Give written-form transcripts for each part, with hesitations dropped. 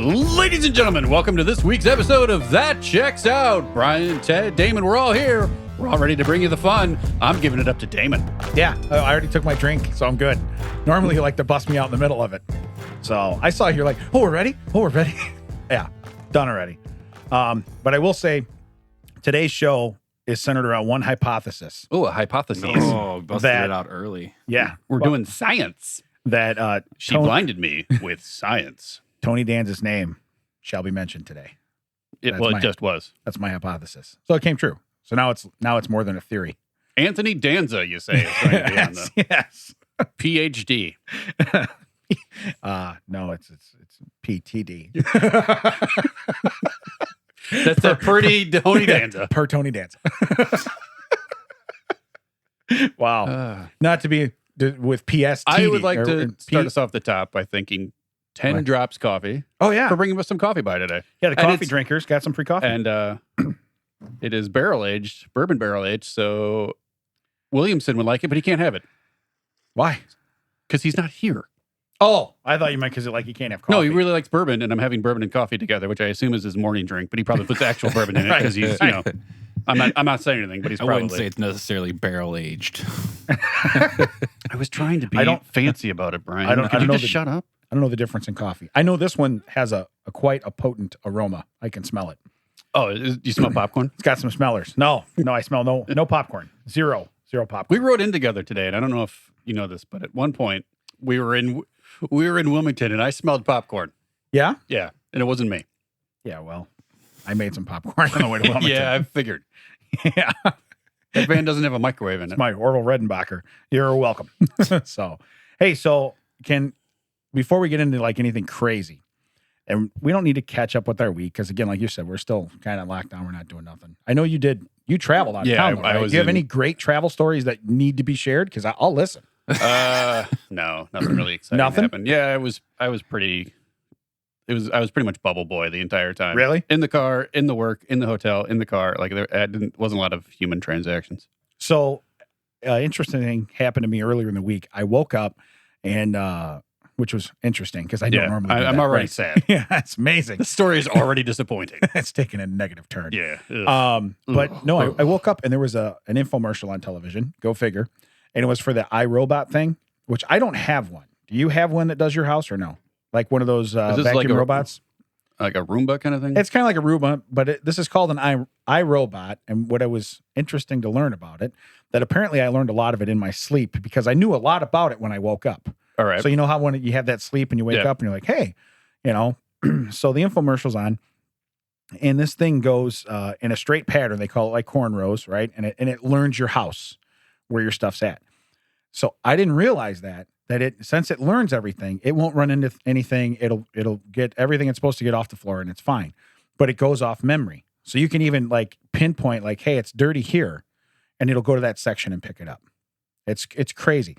Ladies and gentlemen, welcome to this week's episode of That Checks Out. Brian, Ted, Damon, we're all here. We're all ready to bring you the fun. I'm giving it up to Damon. Yeah, I already took my drink, so I'm good. Normally, you like to bust me out in the middle of it. So I saw you're like, oh, we're ready? Oh, we're ready? Yeah, done already. But I will say, today's show is centered around one hypothesis. Oh, a hypothesis. Oh, busted it out early. Yeah. We're doing science. That She blinded me with science. Tony Danza's name shall be mentioned today. It just was. That's my hypothesis. So it came true. So now it's more than a theory. Anthony Danza, you say, is going to be on the Yes. PhD. No, it's PTD. That's a pretty Tony Danza. Per Tony Danza. Wow. Not to be with PSTD. I would like to start us off the top by thanking 10 What? Drops Coffee Oh, yeah. for bringing us some coffee by today. Yeah, the And coffee it's- drinkers got some free coffee. And it is barrel-aged, bourbon barrel-aged, so Williamson would like it, but he can't have it Why? because he's not here. Oh, I thought you meant because you can't have coffee. No, he really likes bourbon, and I'm having bourbon and coffee together, which I assume is his morning drink, but he probably puts actual bourbon in it because he's, I'm not saying anything, but he's I probably. wouldn't say it's necessarily barrel aged. I was trying to be fancy about it, Brian. I don't Could you know just shut up? I don't know the difference in coffee. I know this one has a quite a potent aroma. I can smell it. Oh, you smell popcorn? It's got some smellers. No, I smell no popcorn. Zero popcorn. We rode in together today, and I don't know if you know this, but at one point we were in Wilmington, and I smelled popcorn. Yeah? Yeah, and it wasn't me. Yeah, well, I made some popcorn on the way to Wilmington. Yeah, I figured. Yeah. That van doesn't have a microwave in it. It's my Orville Redenbacher. You're welcome. So before we get into like anything crazy, and we don't need to catch up with our week because again, like you said, we're still kind of locked down. We're not doing nothing. I know you traveled out of town. I was. Do you have any great travel stories that need to be shared? Because I'll listen. No, nothing really exciting happened. Yeah, I was pretty much bubble boy the entire time. Really? In the car, in the work, in the hotel, in the car. Like there wasn't a lot of human transactions. So, interesting thing happened to me earlier in the week. I woke up and, which was interesting because I don't normally do I'm that, already right? sad. Yeah, it's amazing. The story is already disappointing. It's taken a negative turn. Yeah. But no, I woke up and there was an infomercial on television. Go figure. And it was for the iRobot thing, which I don't have one. Do you have one that does your house or no? Like one of those vacuum robots? Like a Roomba kind of thing? It's kind of like a Roomba, but this is called an iRobot. And what was interesting to learn about it, that apparently I learned a lot of it in my sleep because I knew a lot about it when I woke up. All right. So you know how when you have that sleep and you wake up and you're like, hey, so the infomercial's on and this thing goes in a straight pattern. They call it like cornrows, right? And it learns your house where your stuff's at. So I didn't realize that since it learns everything, it won't run into anything. It'll get everything it's supposed to get off the floor and it's fine, but it goes off memory. So you can even like pinpoint like, hey, it's dirty here, and it'll go to that section and pick it up. It's crazy.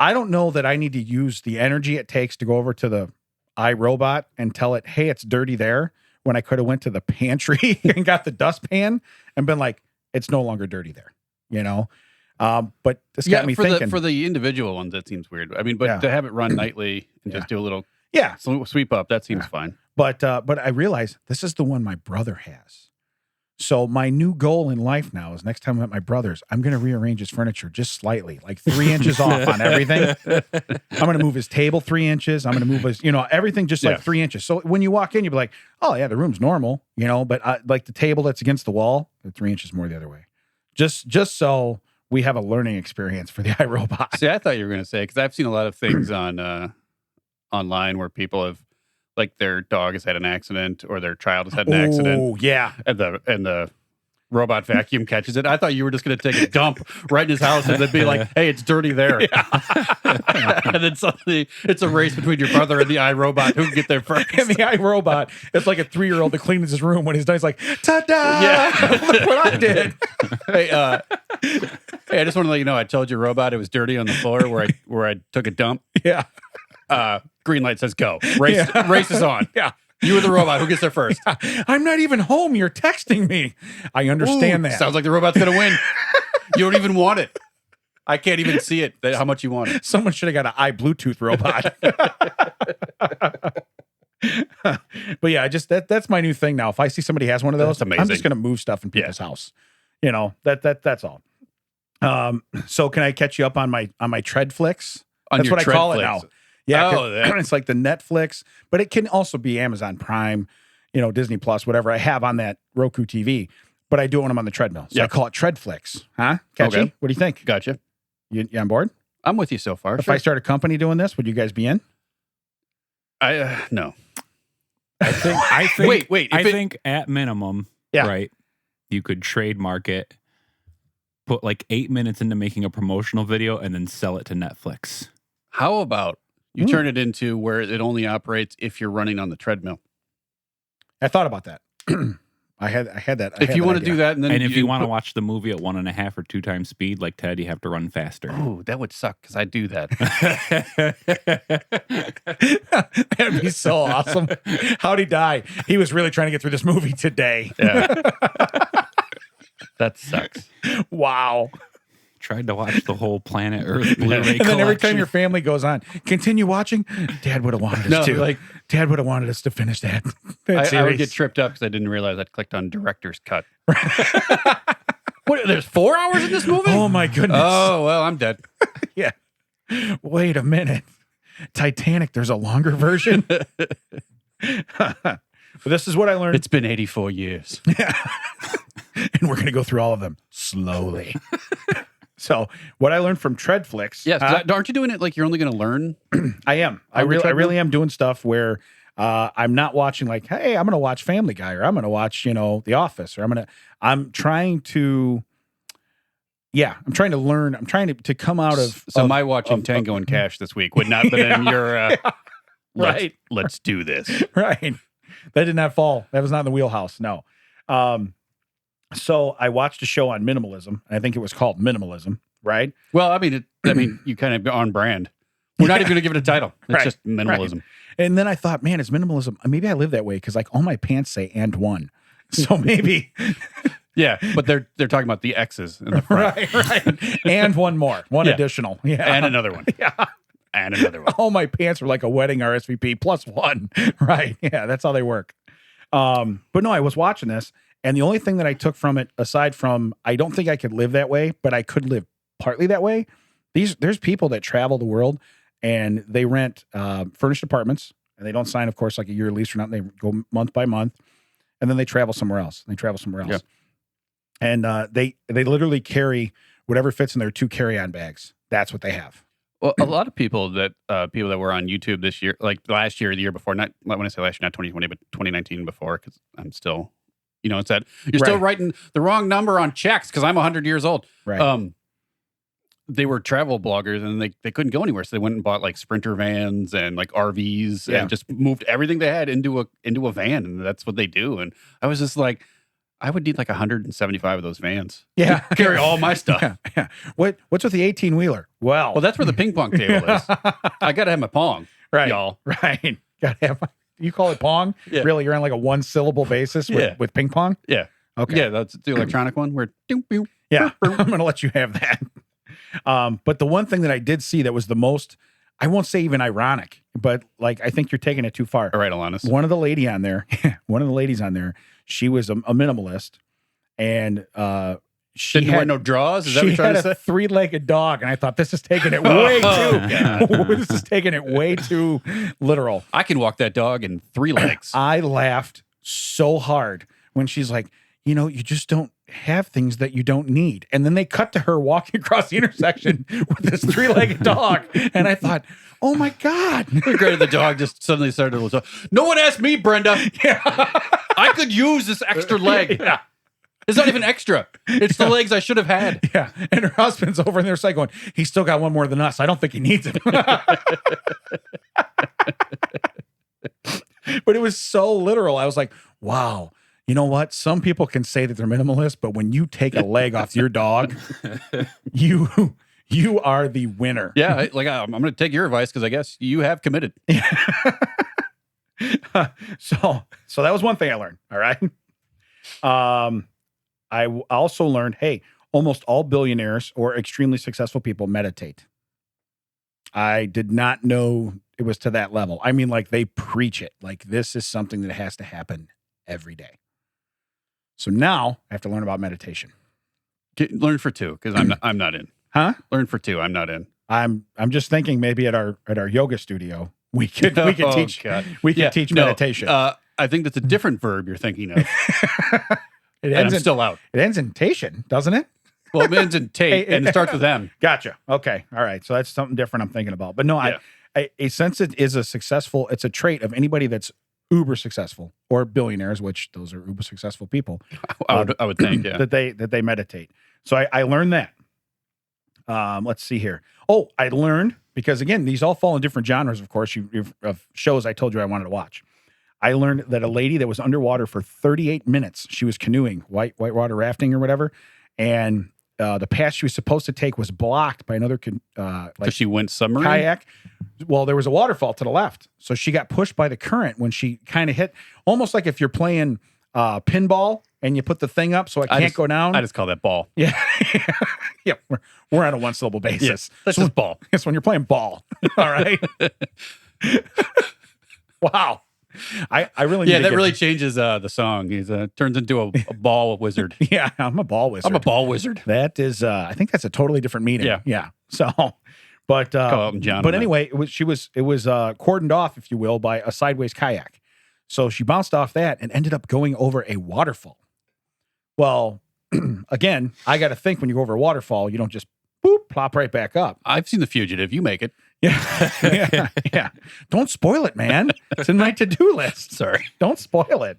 I don't know that I need to use the energy it takes to go over to the iRobot and tell it, hey, it's dirty there, when I could have went to the pantry and got the dustpan and been like, it's no longer dirty there, But this got me thinking. For the individual ones, that seems weird. I mean, but to have it run nightly and just do a little sweep up, that seems fine. But I realized this is the one my brother has. So my new goal in life now is next time I'm at my brother's, I'm going to rearrange his furniture just slightly, like 3 inches off on everything. I'm going to move his table 3 inches. I'm going to move his, everything just like 3 inches. So when you walk in, you'll be like, oh yeah, the room's normal, but like the table that's against the wall, 3 inches more the other way. Just so we have a learning experience for the iRobot. See, I thought you were going to say, because I've seen a lot of things on online where people have, like their dog has had an accident or their child has had an accident. Oh, yeah. And the robot vacuum catches it. I thought you were just going to take a dump right in his house and then be like, hey, it's dirty there. Yeah. And then suddenly it's a race between your brother and the iRobot who can get there first. And the iRobot, it's like a 3-year-old that cleans his room when he's done. He's like, ta-da! Yeah. Look what I did. Hey, I just want to let you know, I told your robot it was dirty on the floor where I took a dump. Yeah. Green light says go. Race is on. Yeah. You were the robot. Who gets there first? I'm not even home. You're texting me. I understand that. Sounds like the robot's going to win. You don't even want it. I can't even see it, how much you want it. Someone should have got an iBluetooth robot. But yeah, that's my new thing now. If I see somebody has one of those, That's amazing. I'm just going to move stuff in people's house. That's all. So can I catch you up on my tread flicks? That's what I call it now. Yeah, it's like the Netflix, but it can also be Amazon Prime, Disney Plus, whatever I have on that Roku TV. But I do it when I'm on the treadmill, so I call it Treadflix. Huh? Catchy? Okay. What do you think? Gotcha. You on board? I'm with you so far. If I start a company doing this, would you guys be in? No. I think. Wait. I think at minimum, right? You could trademark it, put like 8 minutes into making a promotional video, and then sell it to Netflix. How about you turn it into where it only operates if you're running on the treadmill? I thought about that. I had that. If you want to do that, and if you want to watch the movie at 1.5 or 2 times speed, like Ted, you have to run faster. Oh, that would suck because I do that. That'd be so awesome. How'd he die? He was really trying to get through this movie today. Yeah. That sucks. Wow. Tried to watch the whole Planet Earth Blu-ray and then every time your family goes on, continue watching. Dad would have wanted us to. Like, Dad would have wanted us to finish that. I would get tripped up because I didn't realize I'd clicked on director's cut. What? There's 4 hours in this movie? Oh my goodness. Oh well, I'm dead. Yeah. Wait a minute. Titanic. There's a longer version. But this is what I learned. It's been 84 years. Yeah. And we're going to go through all of them slowly. So what I learned from Treadflix. Yes. Aren't you doing it like you're only going to learn? I am. I really am doing stuff where I'm not watching like, hey, I'm going to watch Family Guy, or I'm going to watch, The Office, or I'm trying to learn. I'm trying to come out of. So my watching Tango and Cash this week would not have been in your, right. Let's do this. Right. That did not fall. That was not in the wheelhouse. No. So I watched a show on minimalism. I think it was called Minimalism, right? Well, I mean, you kind of on brand. We're not even going to give it a title. It's just minimalism. Right. And then I thought, man, it's minimalism. Maybe I live that way because like all my pants say "and one," so maybe. Yeah, but they're talking about the X's in the front, right, and one more, additional, and another one, and another one. All my pants were like a wedding RSVP plus one, right? Yeah, that's how they work. But no, I was watching this. And the only thing that I took from it, aside from I don't think I could live that way, but I could live partly that way. There's people that travel the world and they rent furnished apartments, and they don't sign, of course, like a year lease or nothing. They go month by month, and then they travel somewhere else. Yeah. And they literally carry whatever fits in their 2 carry-on bags. That's what they have. Well, a lot of people that were on YouTube this year, like last year, the year before, not when I say last year, not 2020, but 2019 before, because I'm still. It's that you're still writing the wrong number on checks because I'm 100 years old. Right. They were travel bloggers and they couldn't go anywhere. So they went and bought like Sprinter vans and like RVs and just moved everything they had into a van. And that's what they do. And I was just like, I would need like 175 of those vans. Yeah. To carry all my stuff. Yeah. What's with the 18-wheeler? Well, that's where the ping pong table is. I got to have my pong. Right. Y'all. Right. Got to have my. You call it pong? Yeah. Really? You're on like a 1-syllable basis with ping pong? Yeah. Okay. Yeah, that's the electronic one where yeah, I'm going to let you have that. But the one thing that I did see that was the most, I won't say even ironic, but like I think you're taking it too far. All right, Alanis. One of the ladies on there, she was a minimalist, and she didn't wear no drawers. Is that what you're trying to say? She had a 3-legged dog, and I thought this is taking it way too. This is taking it way too literal. I can walk that dog in 3 legs. I laughed so hard when she's like, you just don't have things that you don't need, and then they cut to her walking across the intersection with this 3-legged dog, and I thought, oh my god! The dog just suddenly started to look. No one asked me, Brenda. Yeah. I could use this extra leg. Yeah. It's not even extra. It's the legs I should have had. Yeah. And her husband's over in their side going, he's still got one more than us. I don't think he needs it. But it was so literal. I was like, wow, you know what? Some people can say that they're minimalist, but when you take a leg off your dog, you are the winner. Yeah. Like I'm going to take your advice because I guess you have committed. So that was one thing I learned. All right. I also learned, hey, almost all billionaires or extremely successful people meditate. I did not know It was to that level. I mean, like they preach it. Like this is something that has to happen every day. So now I have to learn about meditation. Learn for 2 because I'm not in. Huh? Learn for 2. I'm not in. I'm just thinking maybe at our yoga studio we could teach teach meditation. I think that's a different verb you're thinking of. I'm still out. It ends in tation, doesn't it? Well, it ends in Tate and it starts with M. Gotcha. Okay. All right. So that's something different I'm thinking about. But no, I sense it is it's a trait of anybody that's uber successful or billionaires, which those are uber successful people. I would think, yeah. that they meditate. So I learned that. Let's see here. Oh, I learned, because again, these all fall in different genres, of course, of shows I told you I wanted to watch. I learned that a lady that was underwater for 38 minutes, she was canoeing, whitewater rafting or whatever, and the path she was supposed to take was blocked by another she went submarine? Kayak. Well, there was a waterfall to the left, so she got pushed by the current when she kind of hit, almost like if you're playing pinball and you put the thing up so it can't go down. I just call that ball. Yeah. Yeah. We're on a one syllable basis. Yes, that's just ball. It's when you're playing ball. All right. Wow. I really need to that really changes the song. He's turns into a ball wizard. Yeah, I'm a ball wizard. I'm a ball wizard. That is I think that's a totally different meaning. Yeah. Yeah. So but anyway, it was cordoned off, if you will, by a sideways kayak. So she bounced off that and ended up going over a waterfall. Well, again, I got to think when you go over a waterfall, you don't just plop right back up. I've seen The Fugitive. You make it. Yeah. Yeah. Don't spoil it, man. It's in my to-do list. Sorry. Don't spoil it.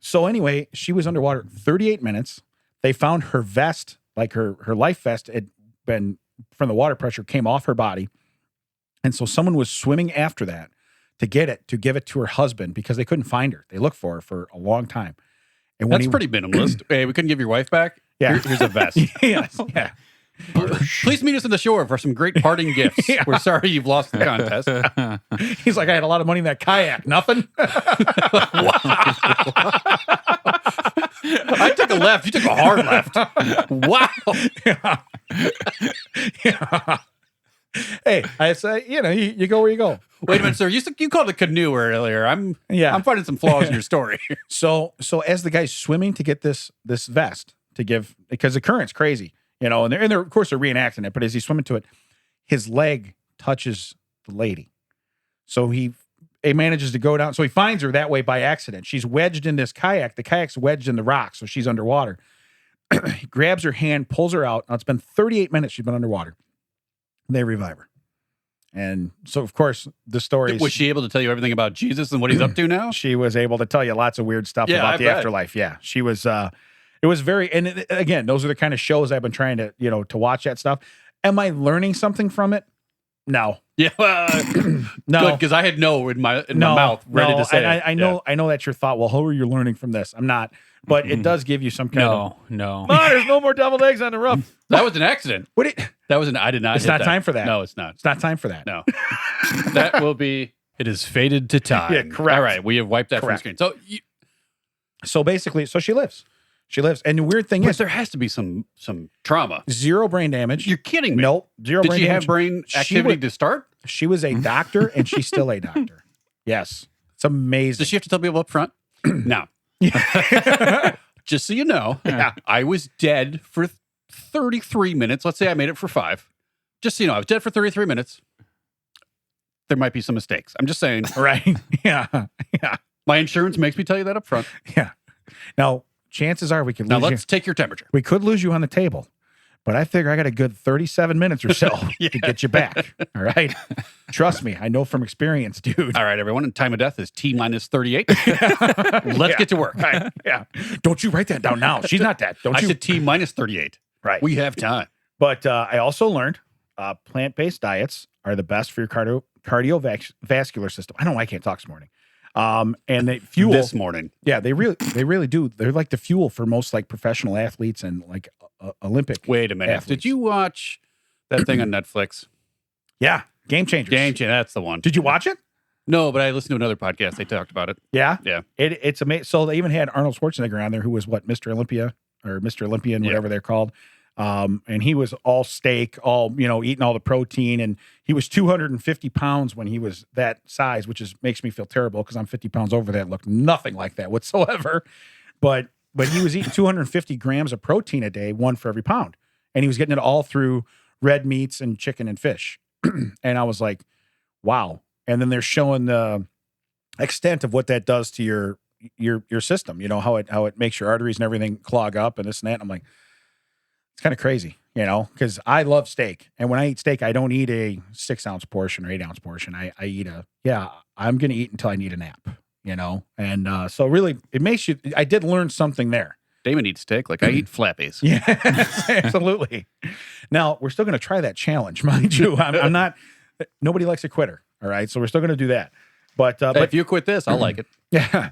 So anyway, she was underwater 38 minutes. They found her vest, like her life vest had been, from the water pressure, came off her body. And so someone was swimming after that to give it to her husband because they couldn't find her. They looked for her for a long time. And that's pretty minimalist. Hey, we couldn't give your wife back? Yeah. Here's a vest. Yes. Yeah. Please meet us on the shore for some great parting gifts. Yeah. We're sorry you've lost the contest. He's like, I had a lot of money in that kayak. Nothing? I took a left. You took a hard left. Wow. Yeah. Yeah. Hey, I say, you go where you go. Wait a minute, sir. You called it a canoe earlier. I'm finding some flaws in your story. So as the guy's swimming to get this vest to give, because the current's crazy, and they're of course they're reenacting it, but as he's swimming to it, his leg touches the lady. So he manages to go down. So he finds her that way by accident. She's wedged in this kayak. The kayak's wedged in the rock, so she's underwater. He grabs her hand, pulls her out. Now it's been 38 minutes she's been underwater. They revive her. And so, of course, the story... Was she able to tell you everything about Jesus and what he's up to now? She was able to tell you lots of weird stuff about the afterlife. Yeah. She was... it was very... And again, those are the kind of shows I've been trying to, to watch that stuff. Am I learning something from it? No. Yeah. No. Because I had no in my mouth ready to say. I know that's your thought. Well, how are you learning from this? I'm not. But it does give you some kind of... No. There's no more deviled eggs on the roof. That was an accident. I did not. It's not time for that. No, it's not. It's not time for that. No. That will be. It is fated to time. Yeah, correct. All right, we have wiped that from the screen. So basically, she lives. She lives. And the weird thing is, there has to be some trauma. Zero brain damage. You're kidding me. Nope. Zero brain damage. Did she have brain activity to start? She was a doctor, and she's still a doctor. Yes. It's amazing. Does she have to tell people up front? No. Just so you know, I was dead for 33 minutes. Let's say I made it for 5. Just so you know, I was dead for 33 minutes. There might be some mistakes. I'm just saying. Right. Yeah. Yeah. My insurance makes me tell you that up front. Yeah. Now, chances are we could lose you. Now, let's take your temperature. We could lose you on the table. But I figure I got a good 37 minutes or so to get you back. All right. Trust me. I know from experience, dude. All right, everyone. And time of death is T minus 38. Let's get to work. Right. Yeah. Don't you write that down now. She's not dead. I said T minus 38. Right. We have time. But I also learned plant-based diets are the best for your cardiovascular system. I don't know why I can't talk this morning. And they fuel this morning. Yeah, they really do. They're like the fuel for most like professional athletes and like Olympic. Wait a minute. Athletes. Did you watch that thing on Netflix? Yeah. Game Changers. That's the one. Did you watch it? No, but I listened to another podcast. They talked about it. Yeah. Yeah. It's amazing. So they even had Arnold Schwarzenegger on there, who was Mr. Olympia or Mr. Olympian, whatever they're called. And he was all steak, all, eating all the protein. And he was 250 pounds when he was that size, which makes me feel terrible because I'm 50 pounds over that. Looked nothing like that whatsoever. But he was eating 250 grams of protein a day, one for every pound. And he was getting it all through red meats and chicken and fish. And I was like, wow. And then they're showing the extent of what that does to your system, how it makes your arteries and everything clog up and this and that. And I'm like, it's kind of crazy, because I love steak. And when I eat steak, I don't eat a 6-ounce portion or 8-ounce portion. I eat I'm going to eat until I need a nap, And so really it makes you, I did learn something there. Damon eats steak like I eat flappies. Yeah, absolutely. Now we're still going to try that challenge, mind you. I'm not, nobody likes a quitter. All right. So we're still going to do that. But if you quit this, I'll like it. Yeah.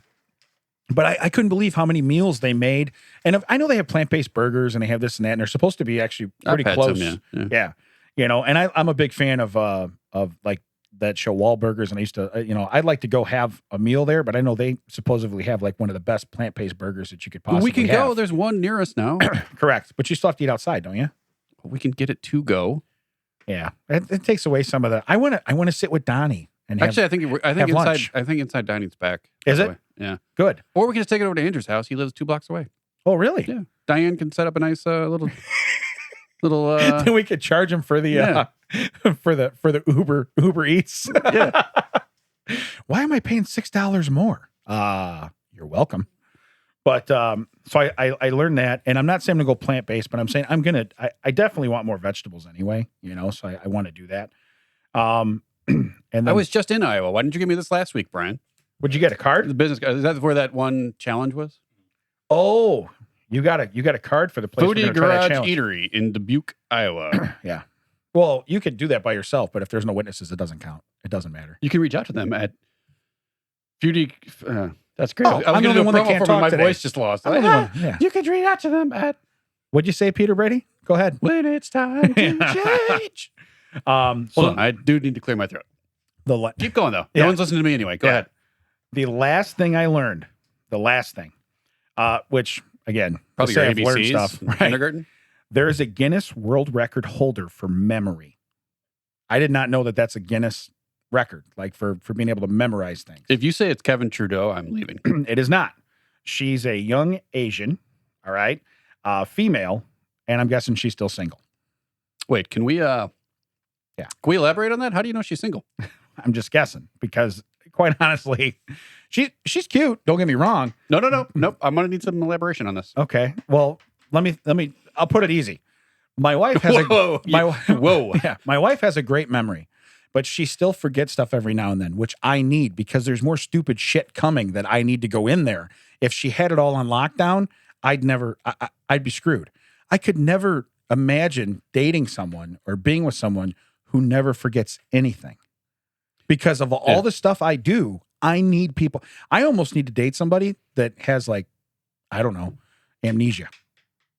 But I couldn't believe how many meals they made. And I know they have plant-based burgers and they have this and that, and they're supposed to be actually pretty close. Some, yeah. And I'm a big fan of like that show Wahlburgers. And I used to, I'd like to go have a meal there, but I know they supposedly have like one of the best plant-based burgers that you could possibly have. We can go. There's one near us now. Correct. But you still have to eat outside, don't you? We can get it to go. Yeah. It takes away some of the, I want to sit with Donnie. And actually, I think inside. lunch. I think inside dining's back. Is it? Yeah. Good. Or we can just take it over to Andrew's house. He lives 2 blocks away. Oh, really? Yeah. Diane can set up a nice little. Then we could charge him for the for the Uber Eats. Yeah. Why am I paying $6 more? You're welcome. But so I learned that, and I'm not saying I'm gonna go plant based, but I'm saying I definitely want more vegetables anyway. So I want to do that. And then, I was just in Iowa. Why didn't you give me this last week, Brian? Would you get a card? The business card. Is that where that one challenge was? Oh, you got a card for the place. Foodie Garage Eatery in Dubuque, Iowa. Yeah. Well, you could do that by yourself, but if there's no witnesses, it doesn't count. It doesn't matter. You can reach out to them at Foodie. That's great. Oh, I'm the only one that can't talk my today. voice just lost. Yeah. You can reach out to them at. What'd you say, Peter Brady? Go ahead. When it's time to change. Hold on. I do need to clear my throat. Keep going, though. No one's listening to me anyway. Go ahead. The last thing I learned, which, again, probably your I've learned ABCs stuff, right? Kindergarten. There is a Guinness World Record holder for memory. I did not know that that's a Guinness record, like for being able to memorize things. If you say it's Kevin Trudeau, I'm leaving. It is not. She's a young Asian, all right, female, and I'm guessing she's still single. Wait, can we Can we elaborate on that? How do you know she's single? I'm just guessing because, quite honestly, she's cute. Don't get me wrong. No. Nope. I'm gonna need some elaboration on this. Okay. Well, let me. I'll put it easy. My wife has my wife has a great memory, but she still forgets stuff every now and then, which I need because there's more stupid shit coming that I need to go in there. If she had it all on lockdown, I'd be screwed. I could never imagine dating someone or being with someone who never forgets anything. Because of all the stuff I do, I need people. I almost need to date somebody that has amnesia.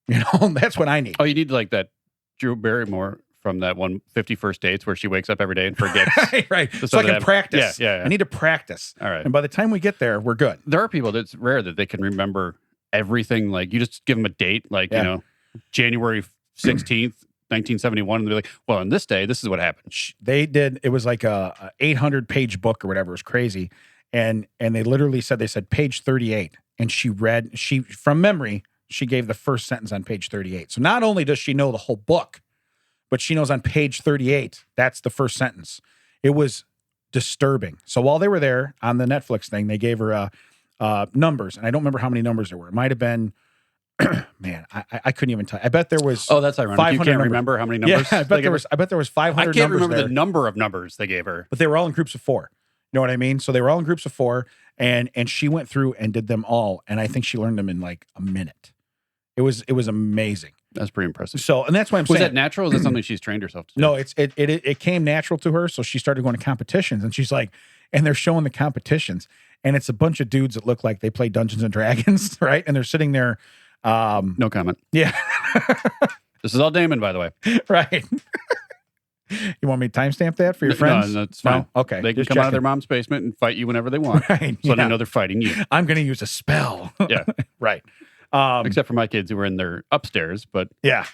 That's what I need. Oh, you need like that Drew Barrymore from that one 50 First Dates where she wakes up every day and forgets. Right. So I can practice. Yeah. I need to practice. All right. And by the time we get there, we're good. There are people that's rare that they can remember everything. Like you just give them a date, like, January 16th. 1971, and they're like, well, on this day, this is what happened. They did. It was like a 800-page book or whatever. It was crazy. And they literally said page 38. And from memory, she gave the first sentence on page 38. So not only does she know the whole book, but she knows on page 38, that's the first sentence. It was disturbing. So while they were there on the Netflix thing, they gave her numbers. And I don't remember how many numbers there were. It might have been, man, I couldn't even tell. I bet there was. Oh, that's ironic. You can't remember how many numbers? Yeah, I bet there was 500. I can't remember the number of numbers they gave her, but they were all in groups of 4. You know what I mean? So they were all in groups of 4, and she went through and did them all, and I think she learned them in like a minute. It was amazing. That's pretty impressive. So, and that's why I'm saying. Was that natural? Or is that something she's trained herself to do? No, it came natural to her. So she started going to competitions, and she's like, and they're showing the competitions, and it's a bunch of dudes that look like they play Dungeons and Dragons, right? And they're sitting there. No comment. Yeah. This is all Damon, by the way. Right. You want me to timestamp that for your friends? No, that's fine. No? Okay. They can come out of their mom's basement and fight you whenever they want. Right. So they know they're fighting you. I'm going to use a spell. Yeah. Right. Except for my kids who were in their upstairs, but yeah.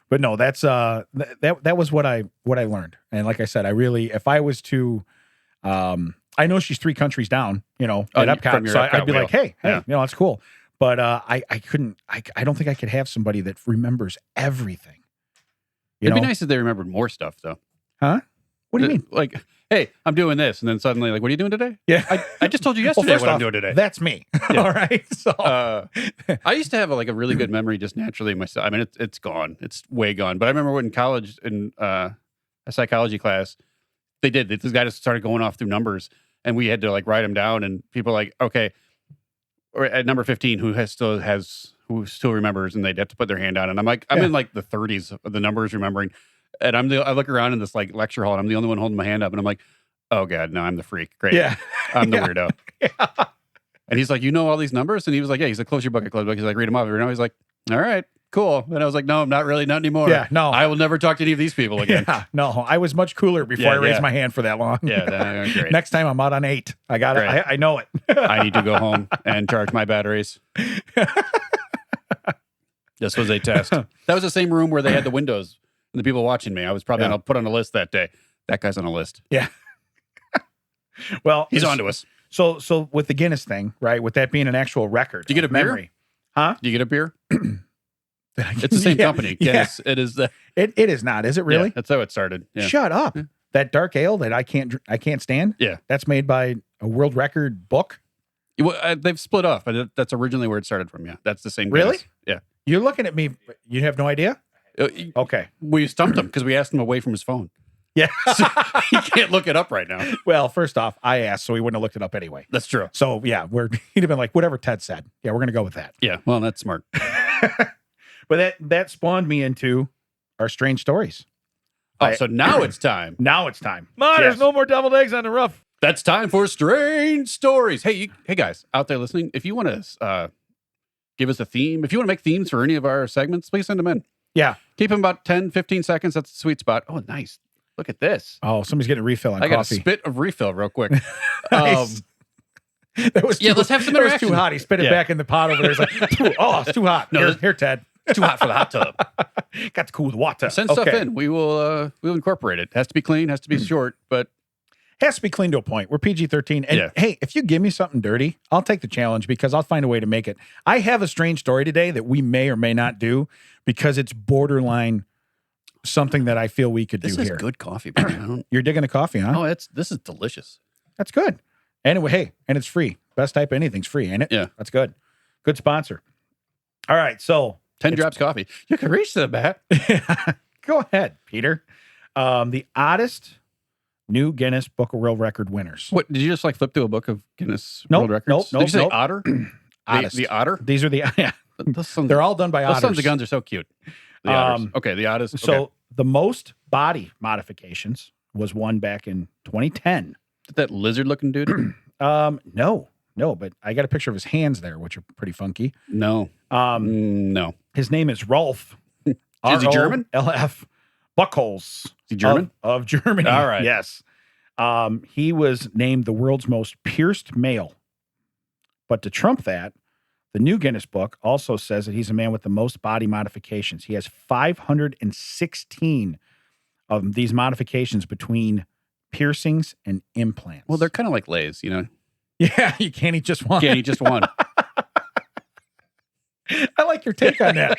But no, that's that was what I learned. And like I said, if I was to I know she's 3 countries down, at Epcot, so I'd be like, hey, that's cool. But I couldn't. I don't think I could have somebody that remembers everything. It'd be nice if they remembered more stuff, though. Huh? What do you mean? Like, hey, I'm doing this, and then suddenly, like, what are you doing today? Yeah, I just told you yesterday what I'm doing today. That's me. All right. So I used to have a really good memory just naturally myself. I mean, it's gone. It's way gone. But I remember in college in a psychology class, this guy just started going off through numbers, and we had to like write them down, and people were like, okay. Or at number 15, who still remembers, and they'd have to put their hand down. And I'm like, I'm in like the 30s of the numbers remembering. And I look around in this like lecture hall, and I'm the only one holding my hand up. And I'm like, oh God, no, I'm the freak. Great. Yeah. I'm the weirdo. Yeah. And he's like, you know all these numbers? And he was like, yeah. He's like, close your book. I close the book. He's like, read them off. And he's like, all right, cool. And I was like, no, I'm not really, not anymore. Yeah, no. I will never talk to any of these people again. Yeah, no, I was much cooler before I raised my hand for that long. Yeah, great. Next time I'm out on 8. I got it. I know it. I need to go home and charge my batteries. This was a test. That was the same room where they had the windows and the people watching me. I was probably put on a list that day. That guy's on a list. Yeah. Well, he's on to us. So with the Guinness thing, right? With that being an actual record. Do you get a beer? Memory. Huh? Do you get a beer? It's the same company. Guinness. Yeah. It is it is not. Is it really? Yeah, that's how it started. Yeah. Shut up. Yeah. That dark ale that I can't stand. Yeah. That's made by a world record book. Well, they've split off, but that's originally where it started from. Yeah. That's the same. Really? Guinness. Yeah. You're looking at me. You have no idea? Okay. We stumped him because we asked him away from his phone. Yeah. So he can't look it up right now. Well, first off, I asked, so he wouldn't have looked it up anyway. That's true. So yeah, he'd have been like, whatever Ted said. Yeah, we're going to go with that. Yeah. Well, that's smart. But that spawned me into our strange stories. So now it's time. Now it's time. There's no more deviled eggs on the roof. That's time for strange stories. Hey, hey guys out there listening, if you want to give us a theme, if you want to make themes for any of our segments, please send them in. Yeah. Keep them about 10, 15 seconds. That's the sweet spot. Oh, nice. Look at this. Oh, somebody's getting a refill on coffee. I got a spit of refill real quick. Nice. Let's have some interaction. It was too hot. He spit it back in the pot over there. He's like, it's too hot. No, here, Ted. It's too hot for the hot tub. Got to cool the water. Send stuff in. We'll incorporate it. Has to be clean. Has to be short, but has to be clean to a point. We're PG-13. And hey, if you give me something dirty, I'll take the challenge because I'll find a way to make it. I have a strange story today that we may or may not do because it's borderline something that I feel we could do here. This is good coffee, man. You're digging the coffee, huh? Oh, this is delicious. That's good. Anyway, hey, and it's free. Best type of anything's free, ain't it? Yeah. That's good. Good sponsor. All right, so 10 drops coffee. You can reach to the back. Go ahead, Peter. The oddest new Guinness Book of World Record winners. What, did you just like flip to a book of Guinness World Records? Nope. Did you say otter? Oddest. The otter? These are they're all done by otters. Those sons of guns are so cute. The otters. Okay, the oddest. So the most body modifications was one back in 2010. That lizard looking dude? No, but I got a picture of his hands there, which are pretty funky. No. No. His name is Rolf. Is he German? LF Buchholz. Is he German? Of Germany. All right. Yes. He was named the world's most pierced male. But to trump that, the new Guinness book also says that he's a man with the most body modifications. He has 516 of these modifications between piercings and implants. Well, they're kind of like Lay's, you know? Yeah, you can't eat just one. Can't eat just one. I like your take on that.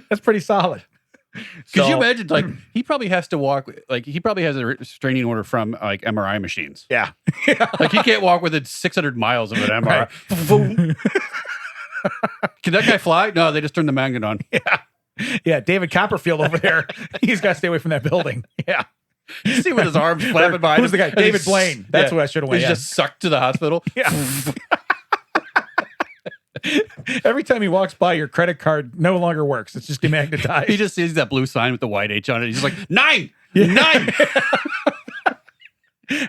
That's pretty solid. Could you imagine, like, he probably has to walk, like, he probably has a restraining order from, like, MRI machines. Yeah. Like, he can't walk within 600 miles of an MRI. Right. Can that guy fly? No, they just turned the magnet on. Yeah, David Copperfield over there. He's got to stay away from that building. Yeah. You see with his arms flapping behind him. Who's the guy? David Blaine. That's what I should have went. He's just sucked to the hospital. Yeah. Every time he walks by, your credit card no longer works. It's just demagnetized. He just sees that blue sign with the white H on it. He's like, 9! 9!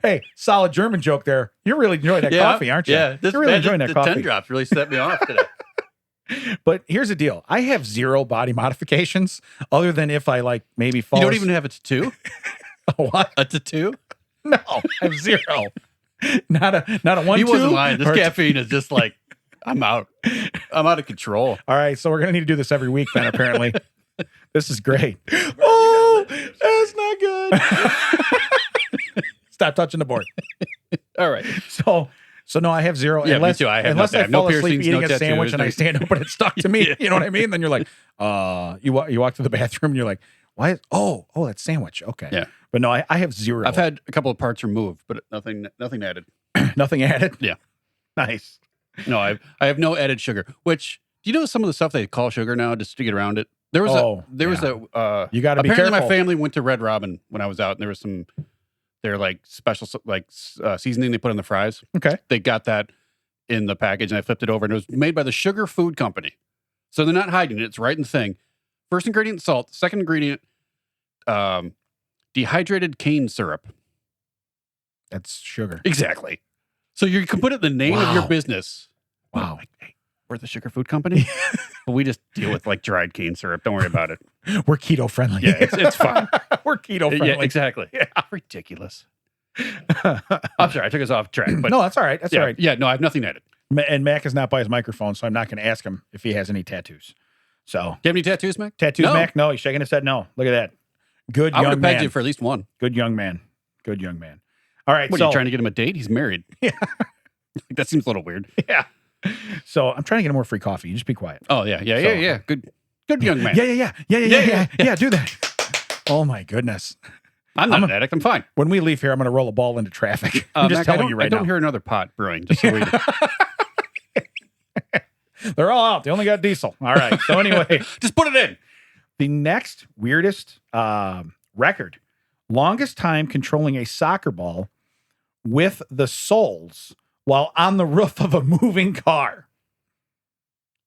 Hey, solid German joke there. You're really enjoying that coffee, aren't you? Yeah. You're really enjoying that coffee. The 10 drops really set me off today. But here's the deal. I have 0 body modifications other than if I like maybe fall. You don't even have a tattoo? What? A tattoo? No, I have 0. Not a 1, 2. He wasn't lying. This caffeine is just like, I'm out. I'm out of control. All right, so we're gonna need to do this every week then. Apparently, this is great. Oh, that's not good. Stop touching the board. All right. So no, I have zero. Yeah, unless me too. I have unless no, I I have no fall asleep piercings, eating no a sandwich tattoos, and I stand up and it's stuck to me. You know what I mean? Then you're like, you walk to the bathroom and you're like, why? Oh, that sandwich. Okay. Yeah. But no, I have zero. I've had a couple of parts removed, but nothing added. nothing added. Yeah. Nice. No, I have no added sugar. Which, do you know some of the stuff they call sugar now just to get around it? There was you got to be apparently careful. my family went to Red Robin when I was out, and there was some their like special seasoning they put on the fries. Okay. They got that in the package, and I flipped it over, and it was made by the Sugar Food Company. So they're not hiding it; it's right in the thing. First ingredient, salt. Second ingredient, dehydrated cane syrup. That's sugar. Exactly. So you can put it in the name of your business. Wow. Like, hey, we're the Sugar Food Company, but we just deal with like dried cane syrup. Don't worry about it. We're keto friendly. Yeah, it's fine. We're keto friendly. Yeah, exactly. Yeah. Ridiculous. I'm sorry, I took us off track. But no, that's all right. That's all right. Yeah, no, I have nothing added. And Mac is not by his microphone, so I'm not going to ask him if he has any tattoos. So, do you have any tattoos, Mac? Tattoos, No. Mac? No, he's shaking his head. No, look at that. Good I would young have pegged man. you for at least one. Good young man. Good young man. All right. What, so are you trying to get him a date? He's married. Yeah. That seems a little weird. Yeah. So I'm trying to get him more free coffee. You just be quiet. Oh, yeah. Good young man. Yeah. Do that. Oh my goodness. I'm not an addict. I'm fine. When we leave here, I'm going to roll a ball into traffic. I'm just Mac, telling you right now. I don't hear another pot brewing. Just so we They're all out. They only got diesel. All right. So anyway, just put it in. the next weirdest record, longest time controlling a soccer ball with the soles while on the roof of a moving car.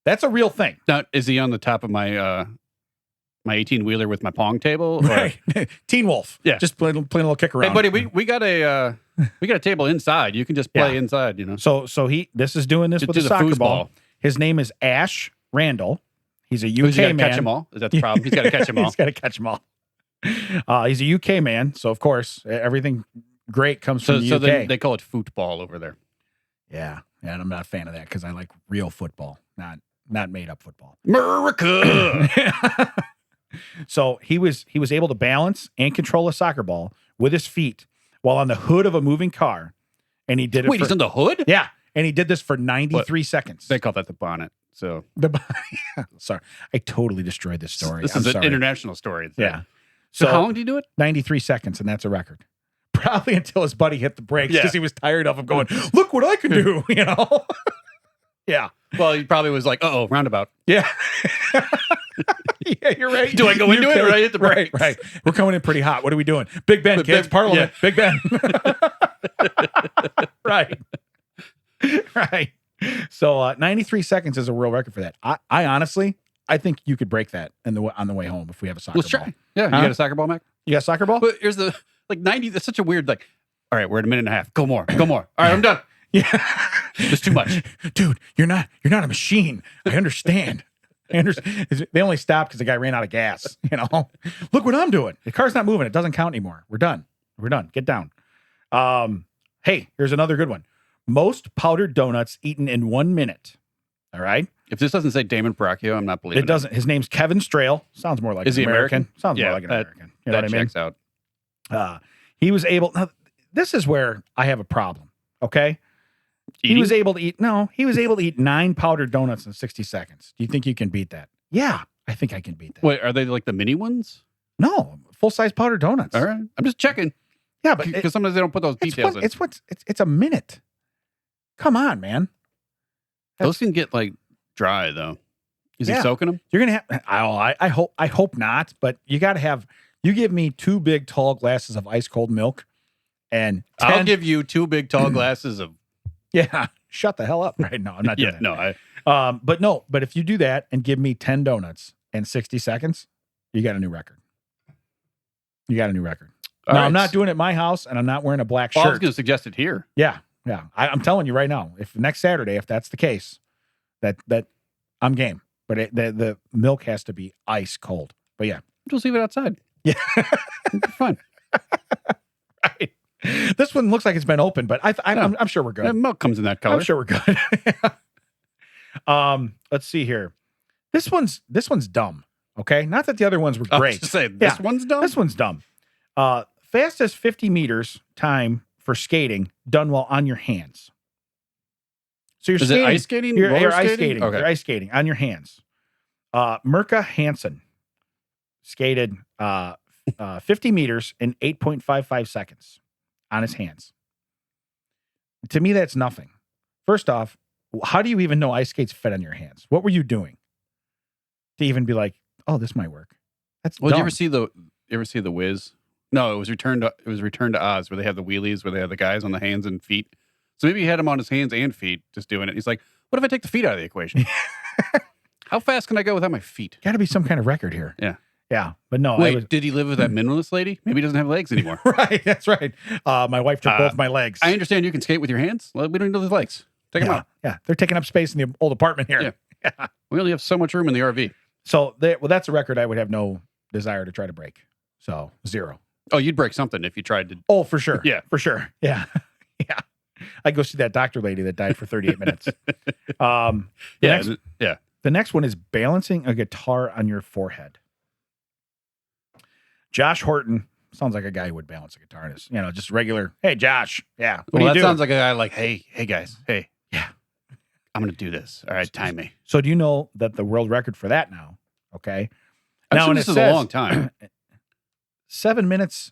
That's a real thing. Now, is he on the top of my my 18-wheeler with my pong table? Or? Right. Teen Wolf. Yeah. Just playing a little kick around. Hey, buddy, we got a table inside. You can just play inside, you know. So this is doing this Just with do a the soccer foosball. ball. His name is Ash Randall. He's a UK Who's he got to man. catch them all? Is that the problem? He's got to catch them all. He's got to catch them all. He's a UK man, so of course everything great comes from the UK. So they call it football over there. Yeah, and I'm not a fan of that because I like real football, not made up football. America. So he was able to balance and control a soccer ball with his feet while on the hood of a moving car, and he did it. Wait, he's on the hood? Yeah, and he did this for 93 seconds. They call that the bonnet. So Sorry, I totally destroyed this story. This I'm is an sorry. international story. Yeah. So how long do you do it? 93 seconds, and that's a record. Probably until his buddy hit the brakes because Yeah. he was tired of him going, look what I can do, you know? Yeah. Well, he probably was like, roundabout. Yeah. Yeah, you're right. Do I go into it or I hit the brakes? Right. We're coming in pretty hot. What are we doing? Big Ben, kids. Parliament. yeah. Big Ben. Right. Right. So 93 seconds is a real record for that. I honestly, I think you could break that on the way home if we have a soccer Let's ball. try. Yeah, Huh? you got a soccer ball, Mac? You got a soccer ball? But here's the 90. That's such a weird all right, we're at a minute and a half. Go more. All right, I'm done. Yeah. It's too much. Dude, you're not a machine. I understand. They only stopped because the guy ran out of gas. You know, look what I'm doing. The car's not moving. It doesn't count anymore. We're done. Get down. Hey, here's another good one. Most powdered donuts eaten in 1 minute. All right. If this doesn't say Damon Bracchio, I'm not believing It doesn't. His name's Kevin Strail. Sounds more like Is an he American? Sounds more Yeah, like an that- American. You know That what I mean? checks out. He was able. Now, this is where I have a problem. Okay. He was able to eat 9 powdered donuts in 60 seconds. Do you think you can beat that? Yeah, I think I can beat that. Wait, are they like the mini ones? No, full-size powdered donuts. All right. I'm just checking. Yeah, but Because sometimes they don't put those details in. It's a minute. Come on, man. Those can get dry though. Is he Yeah. soaking them? You're gonna have. I hope not. But you got to have. You give me 2 big tall glasses of ice cold milk, and 10, I'll give you 2 big tall glasses of. Yeah, shut the hell up right now. I'm not doing that. No, But if you do that and give me 10 donuts in 60 seconds, you got a new record. Now, I'm not doing it at my house, and I'm not wearing a black shirt. I was going to suggest it here. Yeah. I'm telling you right now, if next Saturday, if that's the case, that I'm game. But the milk has to be ice cold. But yeah. Just leave it outside. Yeah. It'll be fun. Right. This one looks like it's been open, but I'm sure we're good. Milk comes in that color. I'm sure we're good. Let's see here. This one's dumb. Okay, not that the other ones were I was great. just saying, this one's dumb. This one's dumb. Fastest 50 meters time for skating done while on your hands. So you're skating. It ice skating? You're ice skating. Okay. You're ice skating on your hands. Mirka Hansen skated 50 meters in 8.55 seconds on his hands. To me, that's nothing. First off, how do you even know ice skates fit on your hands? What were you doing to even be like, oh, this might work? That's Well, dumb. did you ever see the Wiz? No, it was Return to Oz, where they have the wheelies, where they have the guys on the hands and feet. So maybe he had him on his hands and feet just doing it. He's like, what if I take the feet out of the equation? How fast can I go without my feet? Got to be some kind of record here. Yeah. Yeah. But no, Wait, did he live with that minimalist lady? Maybe he doesn't have legs anymore. Right. That's right. My wife took both my legs. I understand you can skate with your hands. Well, we don't need those legs. Take them out. Yeah. They're taking up space in the old apartment here. Yeah. We only have so much room in the RV. So, that's a record I would have no desire to try to break. So, 0. Oh, you'd break something if you tried to. Oh, for sure. Yeah. For sure. Yeah. Yeah. I'd go see that doctor lady that died for 38 minutes. The next one is balancing a guitar on your forehead. Josh Horton sounds like a guy who would balance a guitar on his, just regular. Hey, Josh. Yeah. What do you do? Sounds like a guy like, hey guys. Hey. Yeah. I'm going to do this. All right. Time me. So do you know that the world record for that now? Okay. Now, this is a long time. 7 minutes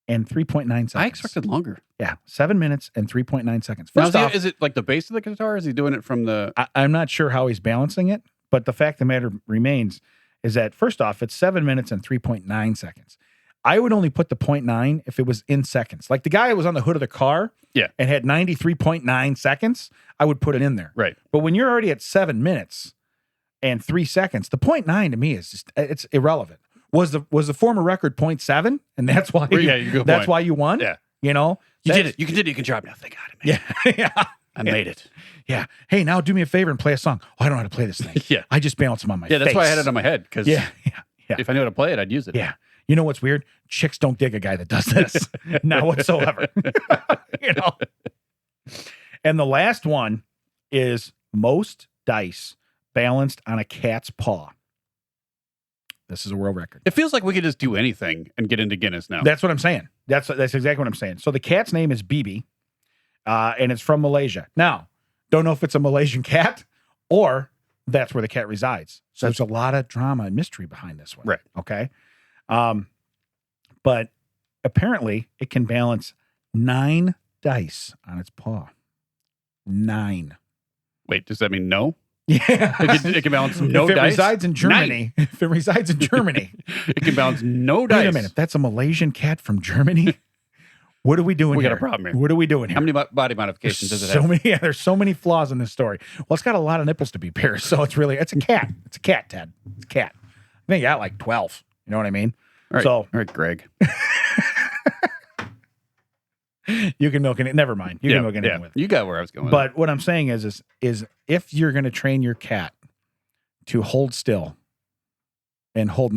and 3.9 seconds. I expected longer. Yeah. 7 minutes and 3.9 seconds. Now, First off, is it like the base of the guitar? Or is he doing it from the. I'm not sure how he's balancing it, but the fact of the matter remains is that first off, it's 7 minutes and 3.9 seconds. I would only put the 0.9 if it was in seconds. Like the guy that was on the hood of the car and had 93.9 seconds, I would put it in there. Right. But when you're already at 7 minutes and 3 seconds, the 0.9 to me is just, it's irrelevant. Was the former record 0.7? And that's why why you won? Yeah. You did it. You can do it. You can drop now. Thank God. Yeah. I made it. Yeah. Hey, now do me a favor and play a song. Oh, I don't know how to play this thing. Yeah. I just balance them on my face. Yeah, that's why I had it on my head. Because Yeah. if I knew how to play it, I'd use it. Yeah. You know what's weird? Chicks don't dig a guy that does this. Not whatsoever. And the last one is most dice balanced on a cat's paw. This is a world record. It feels like we could just do anything and get into Guinness now. That's what I'm saying. That's exactly what I'm saying. So the cat's name is Bibi, and it's from Malaysia. Now, don't know if it's a Malaysian cat or that's where the cat resides. So there's a lot of drama and mystery behind this one. Right. Okay. But apparently it can balance 9 dice on its paw. 9. Wait, does that mean no? Yeah. It can balance no if it dice? Resides in Germany. If it resides in Germany. It can balance no dice. Wait a minute. That's a Malaysian cat from Germany? What are we doing here? We got a problem here. What are we doing here? How many body modifications does it have? There's so many flaws in this story. Well, it's got a lot of nipples to be pierced, so it's a cat. It's a cat, Ted. It's a cat. I think I got like 12. You know what I mean? All right. All right, Greg. You can milk it. Never mind. You can milk anything with it. You got where I was going. But what I'm saying is if you're going to train your cat to hold still and hold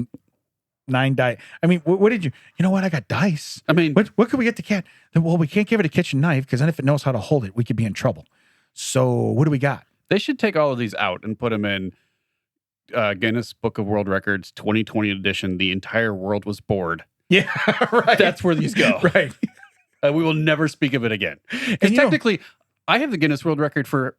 9 dice. I mean, what did you know what? I got dice. I mean, what could we get the cat? Well, we can't give it a kitchen knife because then if it knows how to hold it, we could be in trouble. So what do we got? They should take all of these out and put them in Guinness Book of World Records 2020 edition. The entire world was bored. Yeah, right. That's where these go. Right. We will never speak of it again. Because technically, I have the Guinness World Record for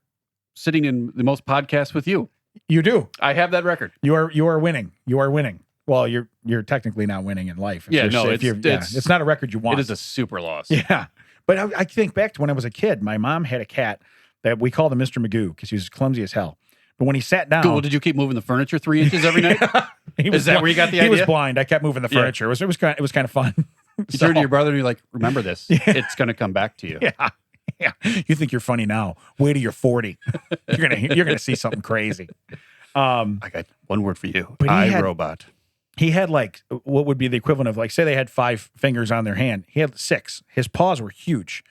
sitting in the most podcasts with you. You do. I have that record. You are winning. You are winning. Well, you're technically not winning in life. It's not a record you want. It is a super loss. Yeah. But I think back to when I was a kid. My mom had a cat that we called him Mr. Magoo because he was clumsy as hell. But when he sat down... Cool. Did you keep moving the furniture 3 inches every night? Is that where you got the idea? He was blind. I kept moving the furniture. Yeah. It was kind of fun. You turn to your brother and you're like, remember this. Yeah. It's going to come back to you. Yeah. Yeah. You think you're funny now. Wait till you're 40. You're gonna see something crazy. I got one word for you. Robot. He had like what would be the equivalent of like, say they had 5 fingers on their hand. He had 6. His paws were huge.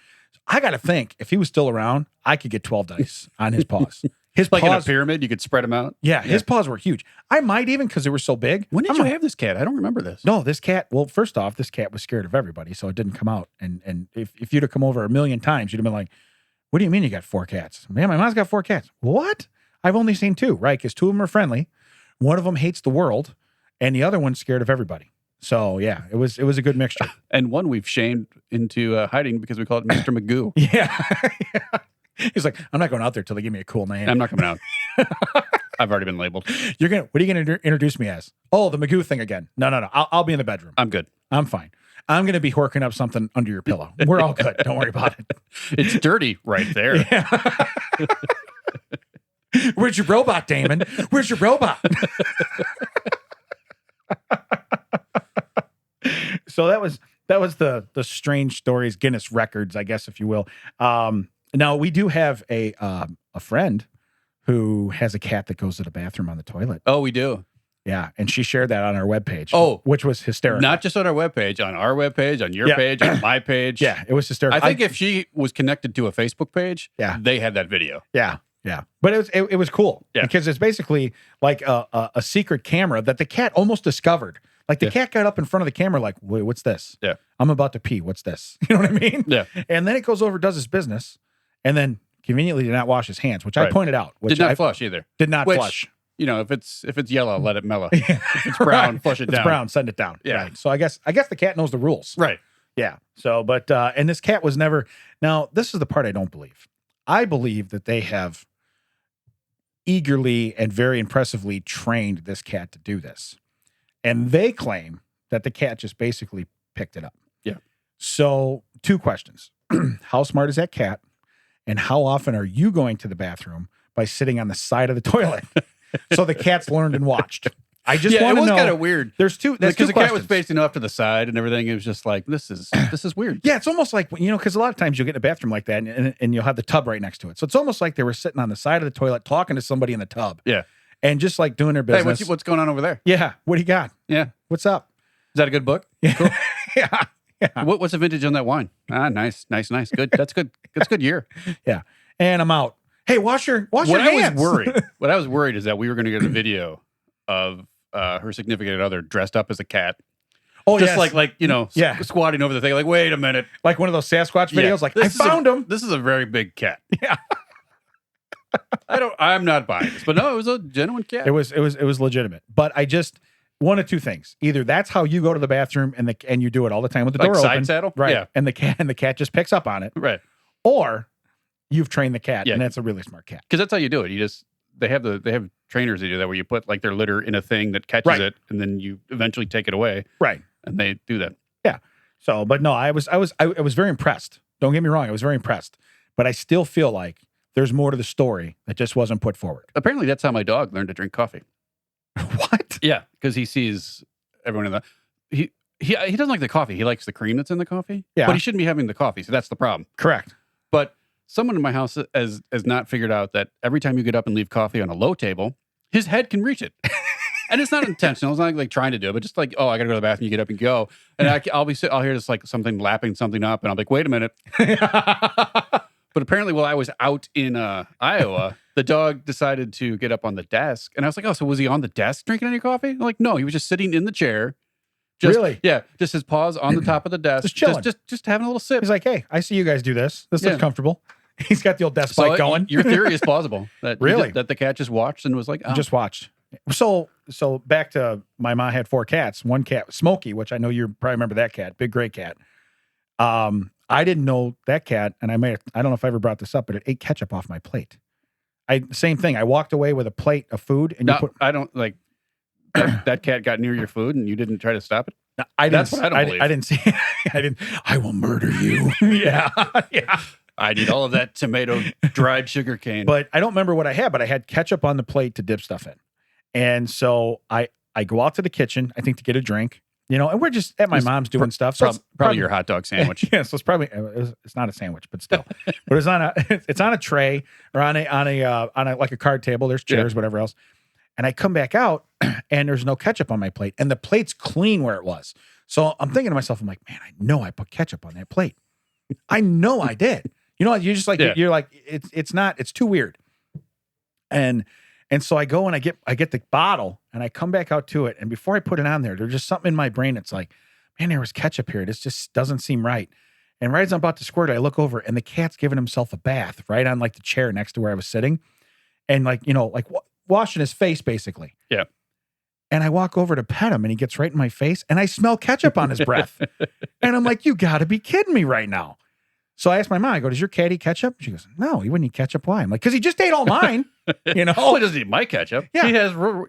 I got to think if he was still around, I could get 12 dice on his paws. His like paws, in a pyramid, you could spread them out. Yeah, his paws were huge. I might even because they were so big. When did you have this cat? I don't remember this. No, this cat. Well, first off, this cat was scared of everybody, so it didn't come out. And if you'd have come over a million times, you'd have been like, What do you mean you got 4 cats? Man, my mom's got 4 cats. What? I've only seen 2, right? Because 2 of them are friendly. One of them hates the world, and the other one's scared of everybody. So yeah, it was a good mixture. And one we've shamed into hiding because we call it Mr. Magoo. Yeah. He's like, I'm not going out there till they give me a cool name. I'm not coming out. I've already been labeled. What are you going to introduce me as? Oh, the Magoo thing again. No. I'll be in the bedroom. I'm good. I'm fine. I'm going to be horking up something under your pillow. We're all good. Don't worry about it. It's dirty right there. Yeah. Where's your robot, Damon? Where's your robot? So that was the strange stories, Guinness records, I guess, if you will. Now we do have a friend who has a cat that goes to the bathroom on the toilet. Oh, we do. Yeah, and she shared that on our webpage. Oh, which was hysterical. Not just on our webpage, on our webpage, on your page, on my page. Yeah, it was hysterical. I think if she was connected to a Facebook page, they had that video. Yeah. But it was cool because it's basically like a secret camera that the cat almost discovered. Like the cat got up in front of the camera like, wait, what's this? Yeah. I'm about to pee. What's this? You know what I mean? Yeah. And then it goes over, does his business, and then conveniently did not wash his hands, which I pointed out. Which did not flush either. Did not flush. You know, if it's yellow, let it mellow. If it's brown, flush it down. If it's brown, send it down. Yeah. Right. So I guess the cat knows the rules. Right. Yeah. So, but and this cat was never. Now, this is the part I don't believe. I believe that they have eagerly and very impressively trained this cat to do this, and they claim that the cat just basically picked it up. Yeah. So, 2 questions: how smart is that cat, and how often are you going to the bathroom by sitting on the side of the toilet? So the cat's learned and watched. I just want to know. It was kind of weird. There's 2 because the cat was facing off to the side and everything. It was just like, this is weird. Yeah, it's almost like, because a lot of times you'll get in a bathroom like that and you'll have the tub right next to it. So it's almost like they were sitting on the side of the toilet talking to somebody in the tub. Yeah. And just like doing their business. Hey, what's going on over there? Yeah. What do you got? Yeah. What's up? Is that a good book? Yeah. Cool. Yeah. What's the vintage on that wine? Nice. Good. That's good. That's a good year. Yeah. And I'm out. Hey, wash your hands. What I was worried is that we were going to get a video of her significant other dressed up as a cat. Oh, just yes. squatting over the thing. Like, wait a minute. Like one of those Sasquatch videos. Like, I found him. This is a very big cat. Yeah. I'm not buying this, but no, it was a genuine cat. It was legitimate. But I just, one of 2 things. Either that's how you go to the bathroom and you do it all the time with the door side open. Saddle? Right. Yeah. And the cat just picks up on it. Right. Or you've trained the cat, and that's a really smart cat. Because that's how you do it. They have trainers that do that where you put like their litter in a thing that catches it, and then you eventually take it away. Right. And they do that. Yeah. So, but no, I was very impressed. Don't get me wrong, I was very impressed. But I still feel like there's more to the story that just wasn't put forward. Apparently, that's how my dog learned to drink coffee. What? Yeah, because he sees everyone in the he doesn't like the coffee. He likes the cream that's in the coffee. Yeah. But he shouldn't be having the coffee. So that's the problem. Correct. But someone in my house has not figured out that every time you get up and leave coffee on a low table, his head can reach it. And it's not intentional. It's not like trying to do it, but just like, oh, I got to go to the bathroom. You get up and go. And I'll hear just like something lapping something up. And I'll be like, wait a minute. But apparently while I was out in Iowa, the dog decided to get up on the desk. And I was like, oh, so was he on the desk drinking any coffee? I'm like, no, he was just sitting in the chair. Really? Yeah. Just his paws on the top of the desk. Just chilling. Just having a little sip. He's like, hey, I see you guys do this. This looks comfortable. He's got the old desk bike going. Your theory is plausible. That really? That the cat just watched and was like, oh. Just watched. So back to my mom had 4 cats. One cat, Smokey, which I know you probably remember that cat, big gray cat. I didn't know that cat, and I don't know if I ever brought this up, but it ate ketchup off my plate. Same thing. I walked away with a plate of food, and I don't like that cat got near your food, and you didn't try to stop it. No, That's what I don't believe. I didn't see. I will murder you. Yeah. I need all of that tomato dried sugar cane. But I don't remember what I had, but I had ketchup on the plate to dip stuff in. And so I go out to the kitchen, I think to get a drink, and we're just at my mom's doing stuff. So probably your hot dog sandwich. Yeah. So it's not a sandwich, but still, but it's on a tray or on a like a card table. There's chairs, whatever else. And I come back out and there's no ketchup on my plate and the plate's clean where it was. So I'm thinking to myself, I'm like, man, I know I put ketchup on that plate. I know I did. You're just like, you're like, it's too weird. And so I go and I get the bottle and I come back out to it. And before I put it on there's just something in my brain that's like, man, there was ketchup here. This just doesn't seem right. And right as I'm about to squirt it, I look over and the cat's giving himself a bath right on like the chair next to where I was sitting. And like, washing his face basically. Yeah. And I walk over to pet him and he gets right in my face and I smell ketchup on his breath. And I'm like, you gotta be kidding me right now. So I asked my mom, I go, does your cat eat ketchup? She goes, no, he wouldn't eat ketchup. Why? I'm like, because he just ate all mine. Oh, he doesn't eat my ketchup. Yeah. He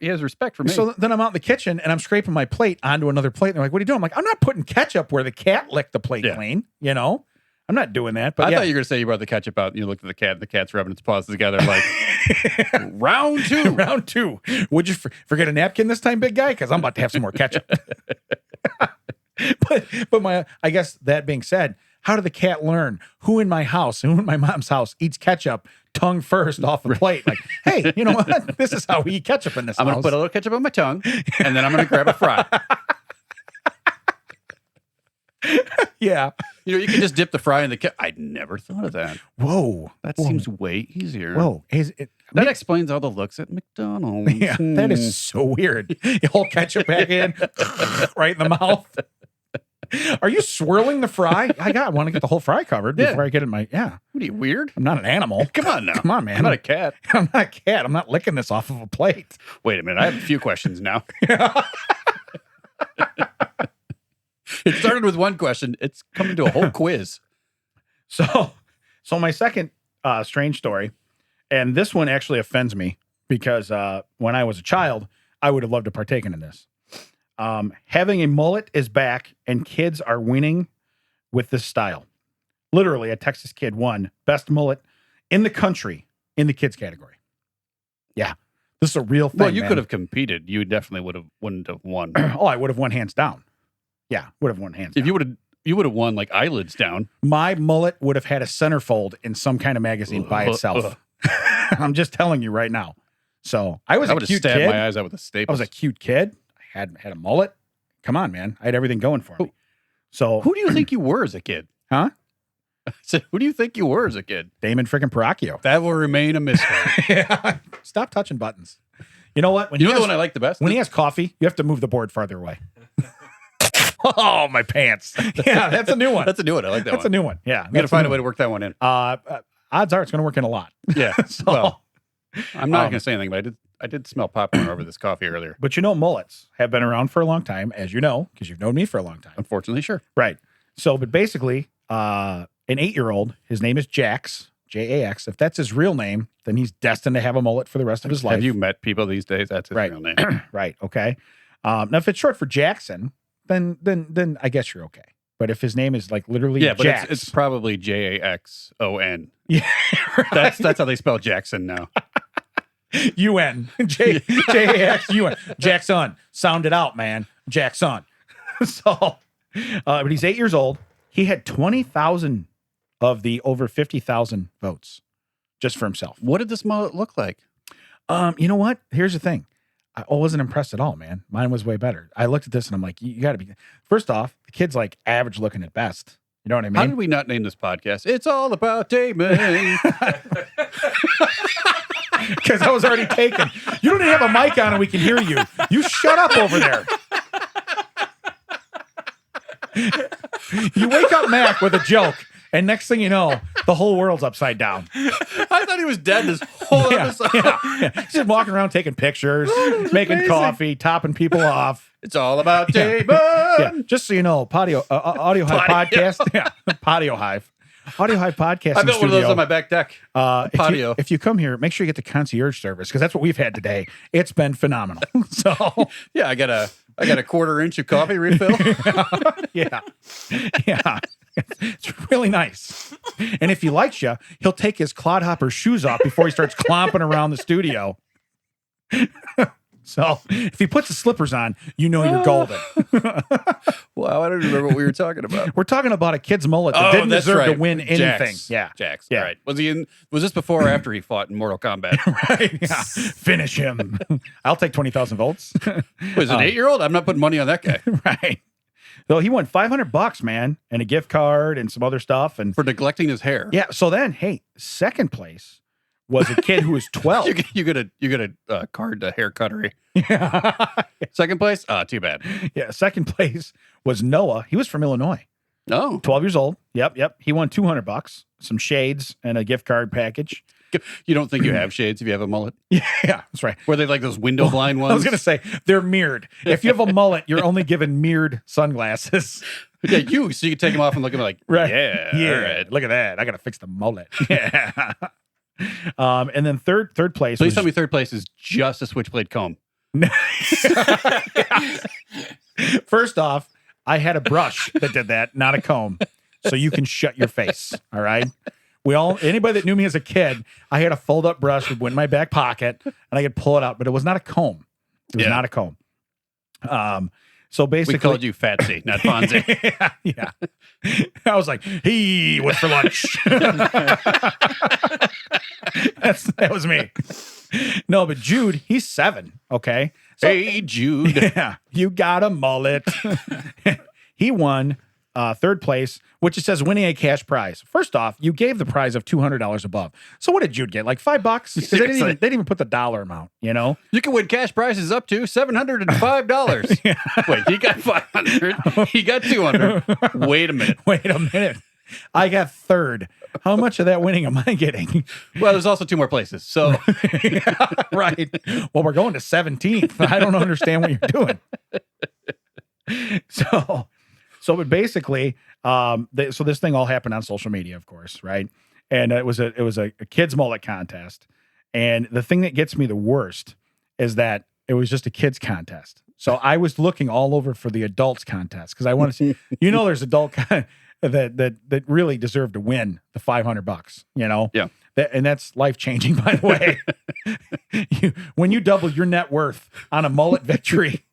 has respect for me. So then I'm out in the kitchen and I'm scraping my plate onto another plate. And they're like, what are you doing? I'm like, I'm not putting ketchup where the cat licked the plate clean. I'm not doing that. But I thought you were going to say you brought the ketchup out and you looked at the cat and the cat's rubbing its paws together like, round two. Round two. Would you forget a napkin this time, big guy? Because I'm about to have some more ketchup. But I guess that being said, how did the cat learn who in my house, who in my mom's house eats ketchup tongue first off the plate? Like, hey, you know what? This is how we eat ketchup in this house. I'm going to put a little ketchup on my tongue and then I'm going to grab a fry. Yeah. You can just dip the fry in the ketchup. I'd never thought of that. Whoa. That seems way easier. Whoa. That explains all the looks at McDonald's. Yeah, that is so weird. The whole ketchup back in, right in the mouth. Are you swirling the fry? I want to get the whole fry covered before I get in my, What are you, weird? I'm not an animal. Come on now. Come on, man. I'm not a cat. I'm not a cat. I'm not licking this off of a plate. Wait a minute. I have a few questions now. It started with one question. It's coming to a whole quiz. So my second strange story, and this one actually offends me because when I was a child, I would have loved to partake in this. Having a mullet is back and kids are winning with this style. Literally, a Texas kid won best mullet in the country in the kids category. Yeah, this is a real thing. Well, you could have competed. You definitely wouldn't have won. Oh, I would have won hands down. Yeah, would have won hands down. If you would have won like eyelids down. My mullet would have had a centerfold in some kind of magazine by itself. I'm just telling you right now. So I would have stabbed my eyes out with a staple. I was a cute kid. I had a mullet. Come on, man. I had everything going for me. So who do you think you were as a kid? Huh? So who do you think you were as a kid? Damon freaking Paracchio. That will remain a mystery. Yeah. Stop touching buttons. You know what? The one I like the best? When he has coffee, you have to move the board farther away. Oh, my pants. Yeah, that's a new one. That's a new one. I like that That's one. a new one. Yeah. We got to find a way to work that one in. Odds are it's going to work in a lot. Yeah. Well, I'm not going to say anything, but I did smell popcorn over this coffee earlier. But mullets have been around for a long time, as you know, because you've known me for a long time. Unfortunately, sure. Right. So, but basically, an 8-year-old, his name is Jax, Jax. If that's his real name, then he's destined to have a mullet for the rest of his life. Have you met people these days? That's his real name. Right. Okay. Now, if it's short for Jackson, then I guess you're okay. But if his name is like literally Jax, it's probably Jaxon. Yeah, right. That's how they spell Jackson now. UN Jaxun. Jackson. Sound it out, man. Jackson. So, but he's 8 years old. He had 20,000 of the over 50,000 votes just for himself. What did this mullet look like? You know what? Here's the thing. I wasn't impressed at all, man. Mine was way better. I looked at this and I'm like, you got to be. First off, the kid's like average looking at best. You know what I mean? How did we not name this podcast? It's all about Damon. Because I was already taken. You don't even have a mic on and we can hear you. You shut up over there. You wake up Mac with a joke, and next thing you know, the whole world's upside down. I thought he was dead this whole episode. Yeah. He's just walking around taking pictures, making coffee, topping people off. It's all about Damon. Yeah. Just so you know, Audiohive Podcast. Yeah. Audiohive Podcasting. I built one of those on my back deck. If you come here, make sure you get the concierge service because that's what we've had today. It's been phenomenal. So yeah, I got a 1/4 inch of coffee refill. Yeah. It's really nice. And if he likes you, he'll take his clodhopper shoes off before he starts clomping around the studio. So if he puts the slippers on, you know you're golden. Wow, I don't remember what we were talking about. We're talking about a kid's mullet that didn't deserve to win anything. Jax. Yeah. All right. Was this before or after he fought in Mortal Kombat? Right. Yeah. Finish him. I'll take 20,000 volts. Was an 8-year-old? I'm not putting money on that guy. Right. So he won $500, man, and a gift card and some other stuff, and for neglecting his hair. Yeah. So then, hey, second place was a kid who was 12. you get a card to hair cuttery. Yeah. Second place? Too bad. Yeah. Second place was Noah. He was from Illinois. Oh, 12 years old. Yep. He won $200, some shades, and a gift card package. you don't think you have shades if you have a mullet? Yeah, that's right. Were they like those window blind ones? I was going to say, they're mirrored. If you have a mullet, you're only given mirrored sunglasses. Yeah, so you can take them off and look at them like, Right. yeah, Yeah, all right. look at that. I got to fix the mullet. Yeah. And then third place. Please tell me third place is just a switchblade comb. First off, I had a brush that did that, not a comb. So you can shut your face. All right. Anybody that knew me as a kid, I had a fold up brush that went in my back pocket and I could pull it out, but it was not a comb. It was not a comb. So basically, we called you Fatsy, not Fonzie. yeah. I was like, hey, what's for lunch? That was me. No, but Jude, he's 7. Okay. So, hey, Jude. Yeah, you got a mullet. He won third place, which it says winning a cash prize. First off, you gave the prize of $200 above. So what did Jude get? Like $5? Because they didn't even put the dollar amount, you know? You can win cash prizes up to $705. Yeah. Wait, he got 500. He got 200. Wait a minute. I got third. How much of that winning am I getting? Well, there's also 2 more places. So, Yeah, right. Well, we're going to 17th. I don't understand what you're doing. But basically, so this thing all happened on social media, of course, right? And it was a kids mullet contest. And the thing that gets me the worst is that it was just a kids contest. So I was looking all over for the adults contest because I want to see, there's adult that really deserve to win the $500, you know? Yeah. And that's life-changing, by the way. When you double your net worth on a mullet victory,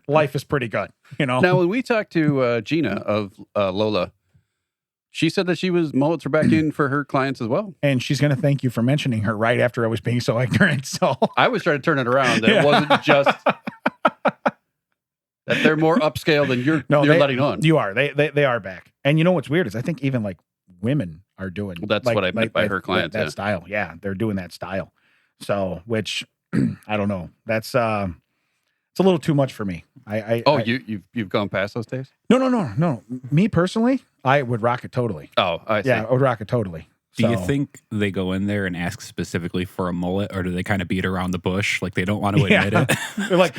life is pretty good, you know? Now, when we talked to Gina of Lola, she said that mullets are back in for her clients as well. And she's going to thank you for mentioning her right after I was being so ignorant. So I was trying to turn it around. That it wasn't just that they're more upscale than you're letting on. You are. They are back. And you know what's weird is I think even like women are doing. Well, that's what I meant by her clients. That style. Yeah, they're doing that style. So, which I don't know. That's it's a little too much for me. You've gone past those days? No. Me personally, I would rock it totally. Oh, I see. Yeah, I would rock it totally. Do you think they go in there and ask specifically for a mullet, or do they kind of beat around the bush? Like they don't want to admit it? They're like,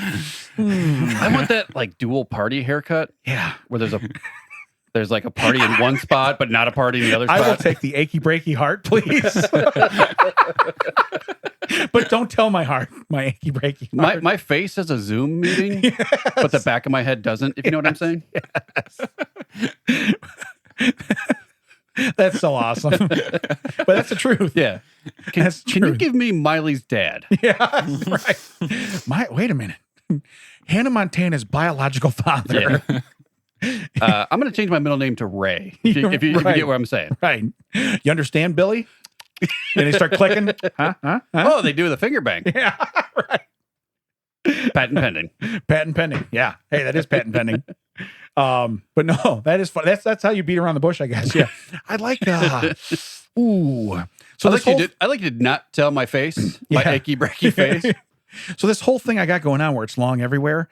I want that like dual party haircut. Yeah. Where there's like a party in one spot, but not a party in the other spot. I will take the achy breaky heart, please. But don't tell my heart, my achy breaky heart. My face has a Zoom meeting, but the back of my head doesn't, if you know what I'm saying. Yes. That's so awesome. But that's the truth. Yeah. Can you give me Miley's dad? Yeah, right. Wait a minute. Hannah Montana's biological father. Yeah. I'm going to change my middle name to Ray, if you get what I'm saying. Right. You understand, Billy? And they start clicking. Huh? Oh, they do the finger bang. Yeah, right. Patent pending. Patent pending. Yeah. Hey, that is patent pending. But no, that is fun. That's how you beat around the bush, I guess. Yeah. I like that. Ooh. So I like you did not tell my face, my achy breaky face. So this whole thing I got going on where it's long everywhere.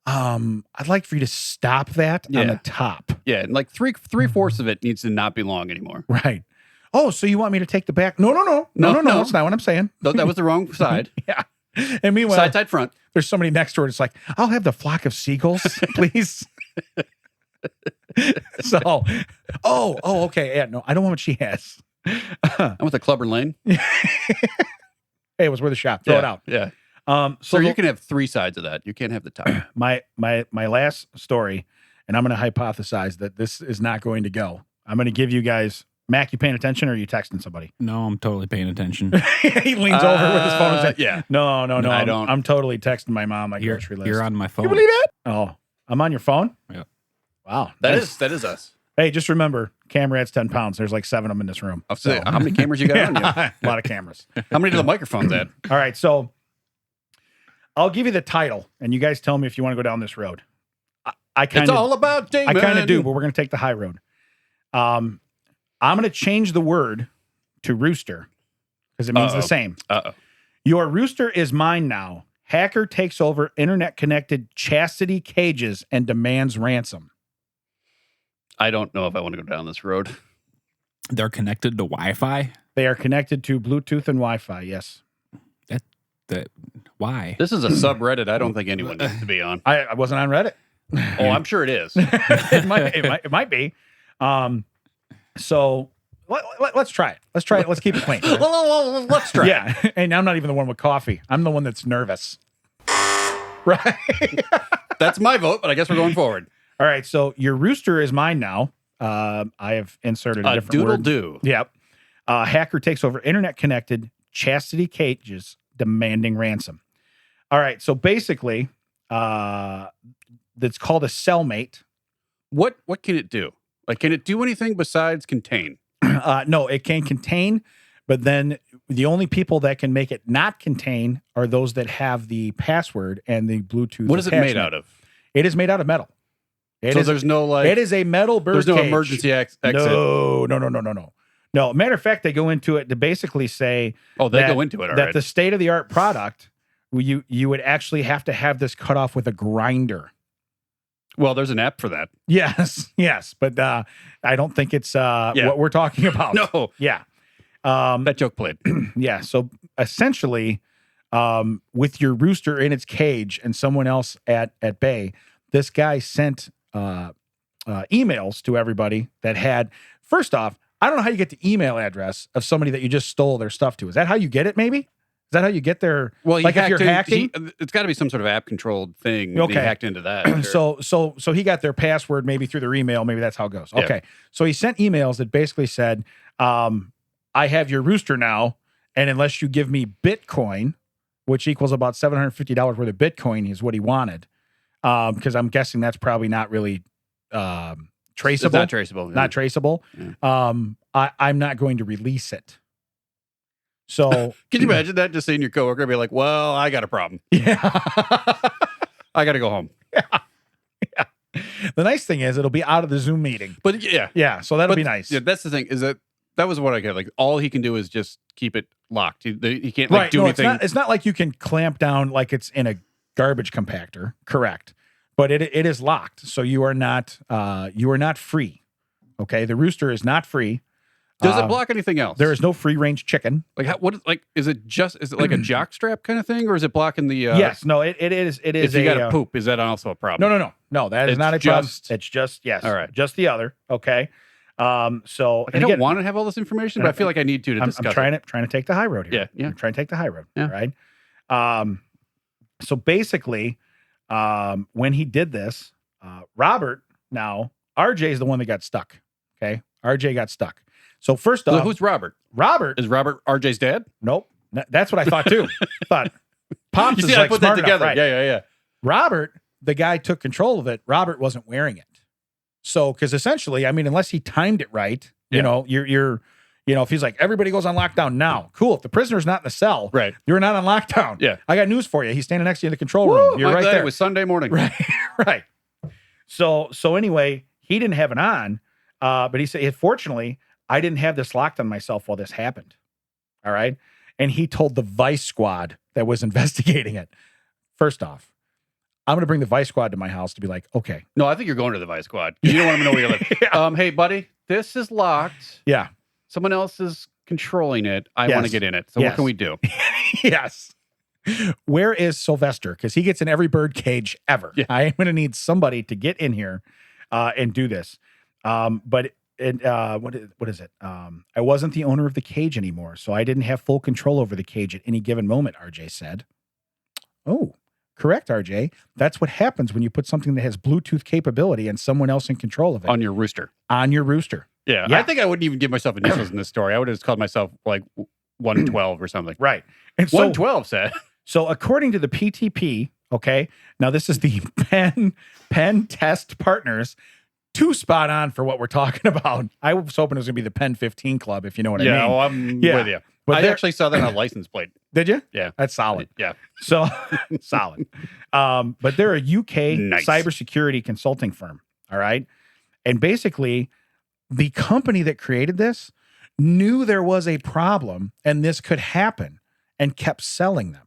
I'd like for you to stop that on the top. Yeah, and like three-fourths of it needs to not be long anymore. Right. Oh, so you want me to take the back? No. That's not what I'm saying. That was the wrong side. Yeah. And meanwhile, side, front. There's somebody next door that's like, I'll have the flock of seagulls, please. So, okay. Yeah, no, I don't want what she has. I want the Clubber Lane. Hey, it was worth a shot. Throw it out. Yeah. So you can have 3 sides of that. You can't have the top. My last story, and I'm going to hypothesize that this is not going to go. I'm going to give you guys. Mac, you paying attention or are you texting somebody? No, I'm totally paying attention. He leans over with his phone and says, yeah. No, I don't. I'm totally texting my mom my grocery list. You're on my phone. Can you believe it? Oh, I'm on your phone? Yeah. Wow. That is us. Hey, just remember, camera adds 10 pounds. There's like 7 of them in this room. So, how many cameras you got on you? A lot of cameras. How many do the microphones add? All right, so I'll give you the title, and you guys tell me if you want to go down this road. It's all about Damon. I kind of do, but we're going to take the high road. I'm going to change the word to rooster because it means the same. Your rooster is mine now. Hacker takes over internet-connected chastity cages and demands ransom. I don't know if I want to go down this road. They're connected to Wi-Fi. They are connected to Bluetooth and Wi-Fi. Yes. Why? This is a subreddit I don't think anyone needs to be on. I wasn't on Reddit. Oh, I'm sure it is. it might be. So let's try it. Let's try it. Let's keep it clean. Let's try. Yeah. And I'm not even the one with coffee. I'm the one that's nervous. Right. That's my vote, but I guess we're going forward. All right. So your rooster is mine now. I have inserted a different word. Doodle-doo. Yep. Hacker takes over internet-connected chastity cages demanding ransom. All right. So basically, that's called a cellmate. What can it do? Like, can it do anything besides contain? No, it can contain, but then the only people that can make it not contain are those that have the password and the Bluetooth. What is it made out of? It is made out of metal. There's no like. It is a metal bird There's no cage. emergency exit. No. No, matter of fact, they go into it to basically say. Oh, they go into it. All that right. the state of the art product, you would actually have to have this cut off with a grinder. Well, there's an app for that. Yes, but I don't think it's what we're talking about. No. Yeah. That joke played. Yeah. So essentially, with your rooster in its cage and someone else at bay, this guy sent emails to everybody that had. First off, I don't know how you get the email address of somebody that you just stole their stuff to. Is that how you get it? Maybe is that how you get their? Well, like if you're hacking, it's got to be some sort of app controlled thing. Okay. He hacked into that. Sure. So he got their password maybe through their email. Maybe that's how it goes. Yeah. Okay. So he sent emails that basically said, I have your rooster now, and unless you give me Bitcoin, which equals about $750 worth of Bitcoin, is what he wanted. Because I'm guessing that's probably not really traceable. It's not traceable. Not traceable. Yeah. I'm not going to release it. So can you imagine that? Just seeing your coworker be like, "Well, I got a problem. Yeah, I got to go home." Yeah. The nice thing is it'll be out of the Zoom meeting. But Yeah. So that'll be nice. Yeah, that's the thing. Is that was what I get. Like, all he can do is just keep it locked. He can't like do anything. It's not like you can clamp down like it's in a garbage compactor. Correct. But it is locked. So you are not free. Okay. The rooster is not free. Does it block anything else? There is no free range chicken. Like, is it like a jock strap kind of thing, or is it blocking the? Yes. No. It is. If you got to poop, is that also a problem? No. That is not a problem. It's just yes. All right. Just the other. Okay. So I don't want to have all this information, but I feel like I need to discuss. I'm trying to take the high road here. Yeah. I'm trying to take the high road. Yeah. Right. So basically, when he did this, Robert, now RJ is the one that got stuck. Okay. RJ got stuck. So first off, who's Robert? Robert Is Robert RJ's dad? Nope. That's what I thought too. But Pops You is see, like I put smart that together. enough, right? Yeah. Robert, the guy took control of it. Robert wasn't wearing it. So, because essentially, I mean, unless he timed it right, you know, you're, if he's like, everybody goes on lockdown now. Cool. If the prisoner's not in the cell, Right. you're not on lockdown. Yeah. I got news for you. He's standing next to you in the control room. You're right there. It was Sunday morning. Right. Right. So anyway, he didn't have it on, but he said, fortunately, I didn't have this locked on myself while this happened. All right. And he told the Vice Squad that was investigating it. First off, I'm going to bring the Vice Squad to my house to be like, okay. No, I think you're going to the Vice Squad. You don't want to know where you live. Yeah. Hey, buddy, this is locked. Yeah. Someone else is controlling it. I want to get in it. So Yes. what can we do? Yes. Where is Sylvester? Because he gets in every bird cage ever. Yeah. I am going to need somebody to get in here and do this. But what is it? I wasn't the owner of the cage anymore, so I didn't have full control over the cage at any given moment, RJ said. Oh, correct, RJ. That's what happens when you put something that has Bluetooth capability and someone else in control of it. On your rooster. On your rooster. Yeah. I think I wouldn't even give myself initials in this story. I would have just called myself like 112 or something. Right. And so, 112 said. So according to the PTP, okay, now this is the pen test partners, too spot on for what we're talking about. I was hoping it was going to be the Pen 15 Club, if you know what I mean. Well, I'm with you. But I actually saw that on a license plate. Did you? Yeah. That's solid. Yeah. So solid. But they're a UK Nice. cybersecurity consulting firm. All right. And basically, the company that created this knew there was a problem and this could happen and kept selling them.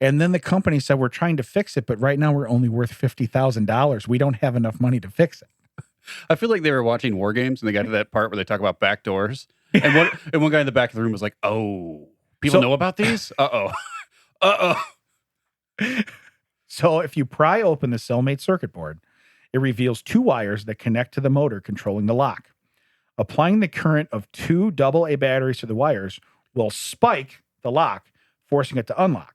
And then the company said, we're trying to fix it, but right now we're only worth $50,000. We don't have enough money to fix it. I feel like they were watching War Games and they got to that part where they talk about back doors. And one guy in the back of the room was like, "Oh, people know about these? Uh-oh." So if you pry open the cellmate circuit board, it reveals 2 wires that connect to the motor controlling the lock. Applying the current of 2 AA batteries to the wires will spike the lock, forcing it to unlock.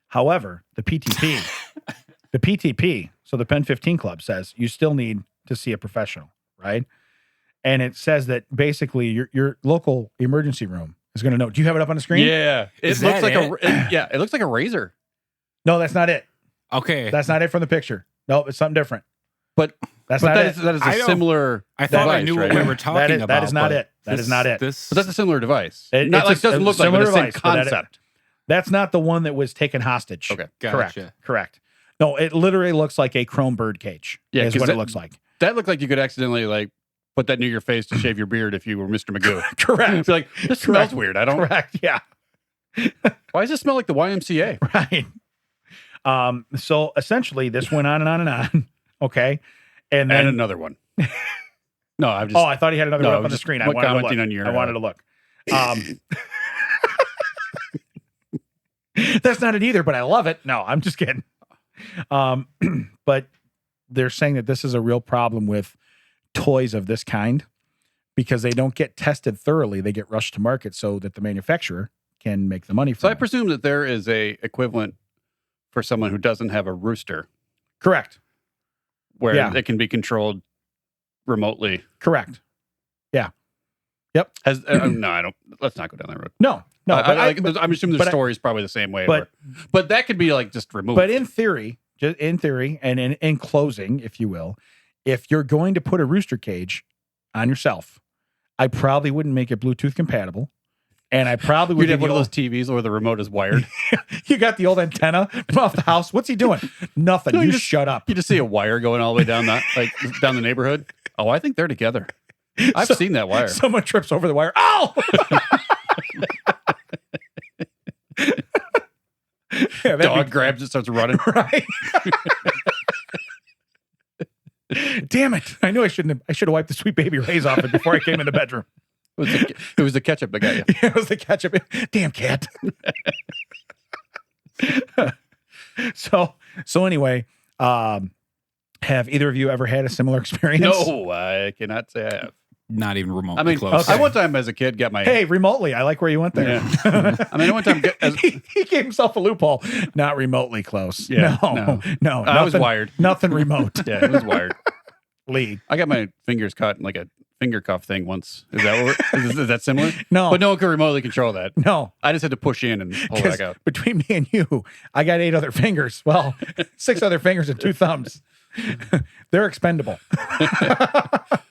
However, the PTP, so the Pen 15 Club says you still need to see a professional, right? And it says that basically your local emergency room is going to know. Do you have it up on the screen? Yeah. It looks like it looks like a razor. No, that's not it. Okay. That's not it from the picture. No, it's something different. But That's not it. that is a similar I thought device, I knew right? what we were talking about. That is not it. That this- is not it. But that's a similar device. It Doesn't look like, but the same concept. That's not the one that was taken hostage. Okay. Gotcha. Correct. No, it literally looks like a chrome bird cage. Yeah, is what it looks like. That looked like you could accidentally like put that near your face to shave your beard if you were Mr. Magoo. Correct. Be like, this smells weird. I don't. Correct. Yeah. Why does it smell like the YMCA? Right. So essentially, this went on and on and on. Okay. And then another one. No, I'm just. Oh, I thought he had another one up on the just screen. I wanted to look. commenting on your. I wanted to look. That's not it either, but I love it. No, I'm just kidding. But they're saying that this is a real problem with toys of this kind because they don't get tested thoroughly. They get rushed to market so that the manufacturer can make the money from So I it. presume that there is a equivalent for someone who doesn't have a Rooster, Correct. where it can be controlled remotely. Correct. Yeah. Yep. No, I don't. Let's not go down that road. No. I'm assuming the story is probably the same way. But that could be like just removed. But in theory, and in closing, if you will, if you're going to put a Rooster cage on yourself, I probably wouldn't make it Bluetooth compatible. And I probably would You'd have one of those TVs where the remote is wired. You got the old antenna from off the house. What's he doing? Nothing. No, you just shut up. You just see a wire going all the way down down the neighborhood. Oh, I think they're together. I've seen that wire. Someone trips over the wire. Ow! Dog grabs it, starts running. Right. Damn it! I knew I shouldn't have. I should have wiped the Sweet Baby Rays off it before I came in the bedroom. It was the ketchup that got you. Yeah, it was the ketchup. Damn cat. So anyway, have either of you ever had a similar experience? No, I cannot say I have. Not even remotely I mean, close. I one time as a kid got my. Hey, remotely. I like where you went there. Yeah. I mean, one time he gave himself a loophole. Not remotely close. Yeah, No. I was wired. Nothing remote. Yeah, it was wired. Lee. I got my fingers caught in like a finger cuff thing once. Is that what is that similar? No. But no one could remotely control that. No. I just had to push in and pull it back out. Between me and you, I got 8 other fingers. Well, 6 other fingers and 2 thumbs. They're expendable.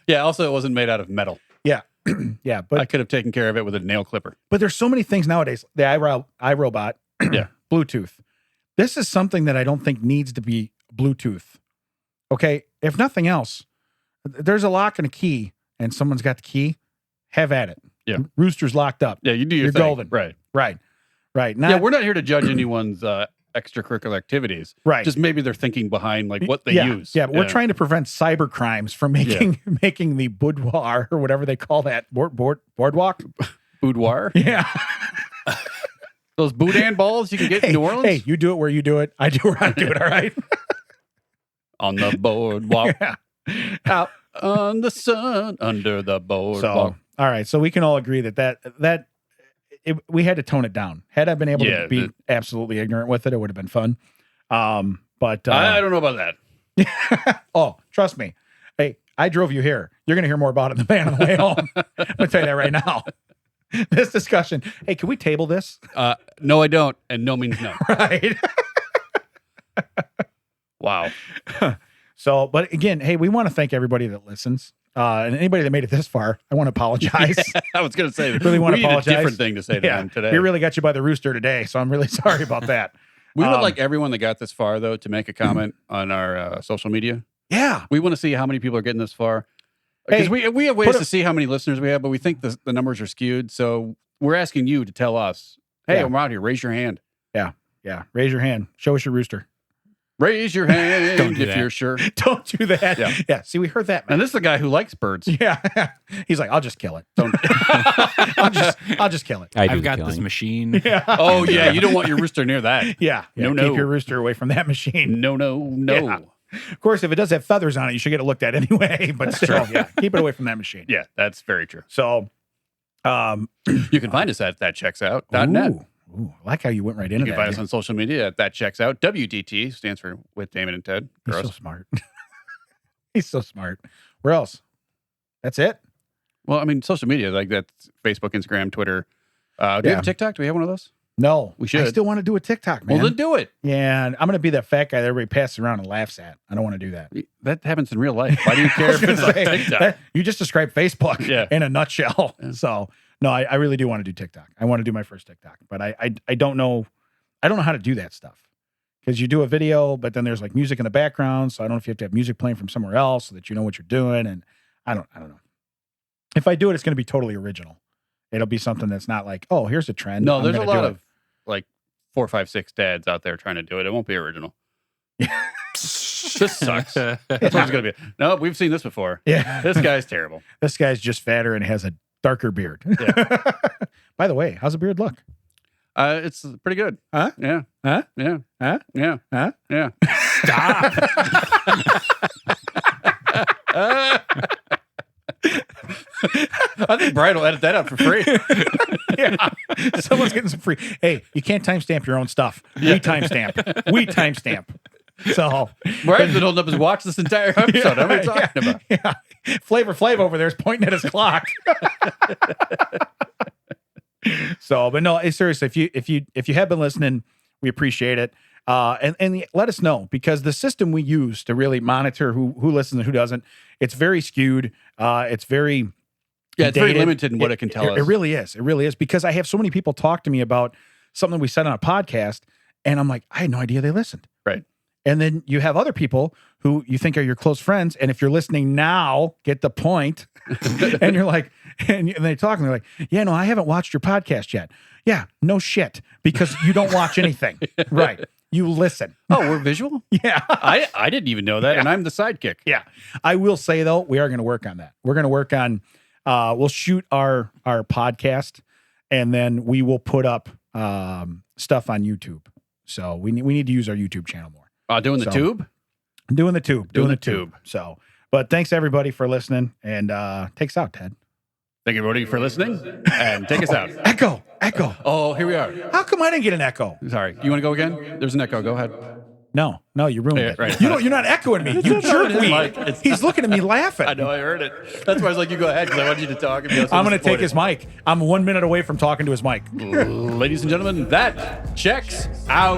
Yeah. Also, it wasn't made out of metal. Yeah. Yeah. But I could have taken care of it with a nail clipper. But there's so many things nowadays. The iRobot, Yeah. Bluetooth. This is something that I don't think needs to be Bluetooth. Okay. If nothing else, there's a lock and a key, and someone's got the key. Have at it. Yeah. Rooster's locked up. Yeah, you do your You're thing. golden. Right. Right. Yeah, we're not here to judge anyone's extracurricular activities. Right. Just maybe they're thinking behind like what they use. Yeah, but we're trying to prevent cyber crimes from making the boudoir or whatever they call that boardwalk. Boudoir. Yeah. Those boudin balls you can get in New Orleans. Hey, you do it where you do it. I do where I do it. All right. On the boardwalk. Yeah. Out on the sun under the boardwalk. So, all right. So we can all agree that we had to tone it down. Had I been able to be absolutely ignorant with it, it would have been fun. But I don't know about that. Oh, trust me. Hey, I drove you here. You're going to hear more about it in the van on the way home. I'm going to tell you that right now. This discussion. Hey, can we table this? No, I don't. And no means no. Right. Wow. So, but again, hey, we want to thank everybody that listens. And anybody that made it this far, I want to apologize. Yeah, I was going to say, really want to apologize. A different thing to say to them today. We really got you by the rooster today, so I'm really sorry about that. We would like everyone that got this far, though, to make a comment on our social media. Yeah. We want to see how many people are getting this far. Because we have ways to see how many listeners we have, but we think the numbers are skewed. So we're asking you to tell us, hey, I'm out here. Raise your hand. Yeah. Raise your hand. Show us your rooster. Raise your hand Don't do if that. you're sure. Don't do that. Yeah. Yeah. See, we heard that, man. And this is the guy who likes birds. Yeah. He's like, I'll just kill it. Don't. I'll just kill it. I do I've the got killing. this machine. Yeah. Oh yeah, you don't want your rooster near that. Yeah. No, Keep no. your rooster away from that machine. No. Yeah. Of course, if it does have feathers on it, you should get it looked at anyway. But still, yeah, keep it away from that machine. Yeah, that's very true. So, You can find us at thatchecksoutwdt. Ooh, I like how you went right You into can that. find us on social media at thatchecksout. WDT stands for with Damon and Ted. He's Gross. so smart. He's so smart. Where else? That's it? Well, I mean, social media, like that's Facebook, Instagram, Twitter. Do we have a TikTok? Do we have one of those? No. We should. I still want to do a TikTok, man. Well, then do it. Yeah, and I'm going to be that fat guy that everybody passes around and laughs at. I don't want to do that. That happens in real life. Why do you care if it's on TikTok? You just described Facebook Yeah. in a nutshell. So, no, I really do want to do TikTok. I want to do my first TikTok, but I don't know. I don't know how to do that stuff because you do a video, but then there's like music in the background. So I don't know if you have to have music playing from somewhere else so that you know what you're doing. And I don't know. If I do it, it's going to be totally original. It'll be something that's not like, oh, here's a trend. No, I'm there's a gonna do lot it. of like 4, 5, 6 dads out there trying to do it. It won't be original. This sucks. That's what it's going to be. No, we've seen this before. Yeah. This guy's terrible. This guy's just fatter and has a darker beard. Yeah. By the way, how's the beard look? It's pretty good. Huh? Yeah. Huh? Yeah. Huh? Yeah. Huh? Yeah. I think Brian will edit that out for free. Yeah. Someone's getting some free. Hey, you can't timestamp your own stuff. We timestamp. We timestamp. So Brian's been holding up his watch this entire episode. What are you talking about? Yeah. Flavor Flav over there is pointing at his clock. So, but no, seriously, if you have been listening, we appreciate it. And let us know, because the system we use to really monitor who listens and who doesn't, it's very skewed. It's very Yeah, it's very dated. limited in what it can tell us. It really is. It really is, because I have so many people talk to me about something we said on a podcast, and I'm like, I had no idea they listened. Right. And then you have other people who you think are your close friends, and if you're listening now, get the point. And you're like, and they talk, and they're like, yeah, no, I haven't watched your podcast yet. Yeah, no shit, because you don't watch anything. Right. You listen. Oh, we're visual? Yeah. I didn't even know that, and I'm the sidekick. Yeah. I will say, though, we are going to work on that. We're going to work on, we'll shoot our podcast, and then we will put up stuff on YouTube. So we need to use our YouTube channel more. Doing the So, tube? Doing the tube. Doing the tube. So, but thanks everybody for listening, and take us out, Ted. Thank you, everybody, for listening, and take us out. Echo. Oh, here we are. How come I didn't get an echo? Sorry. You want to go again? There's an echo. Go ahead. No, you ruined Yeah, it. right. You're not echoing me. You Mike. jerkweed. He's looking at me laughing. I know, I heard it. That's why I was like, you go ahead, because I wanted you to talk. And be so I'm going to take disappointed. his mic. I'm 1 minute away from talking to his mic. Ladies and gentlemen, that checks out.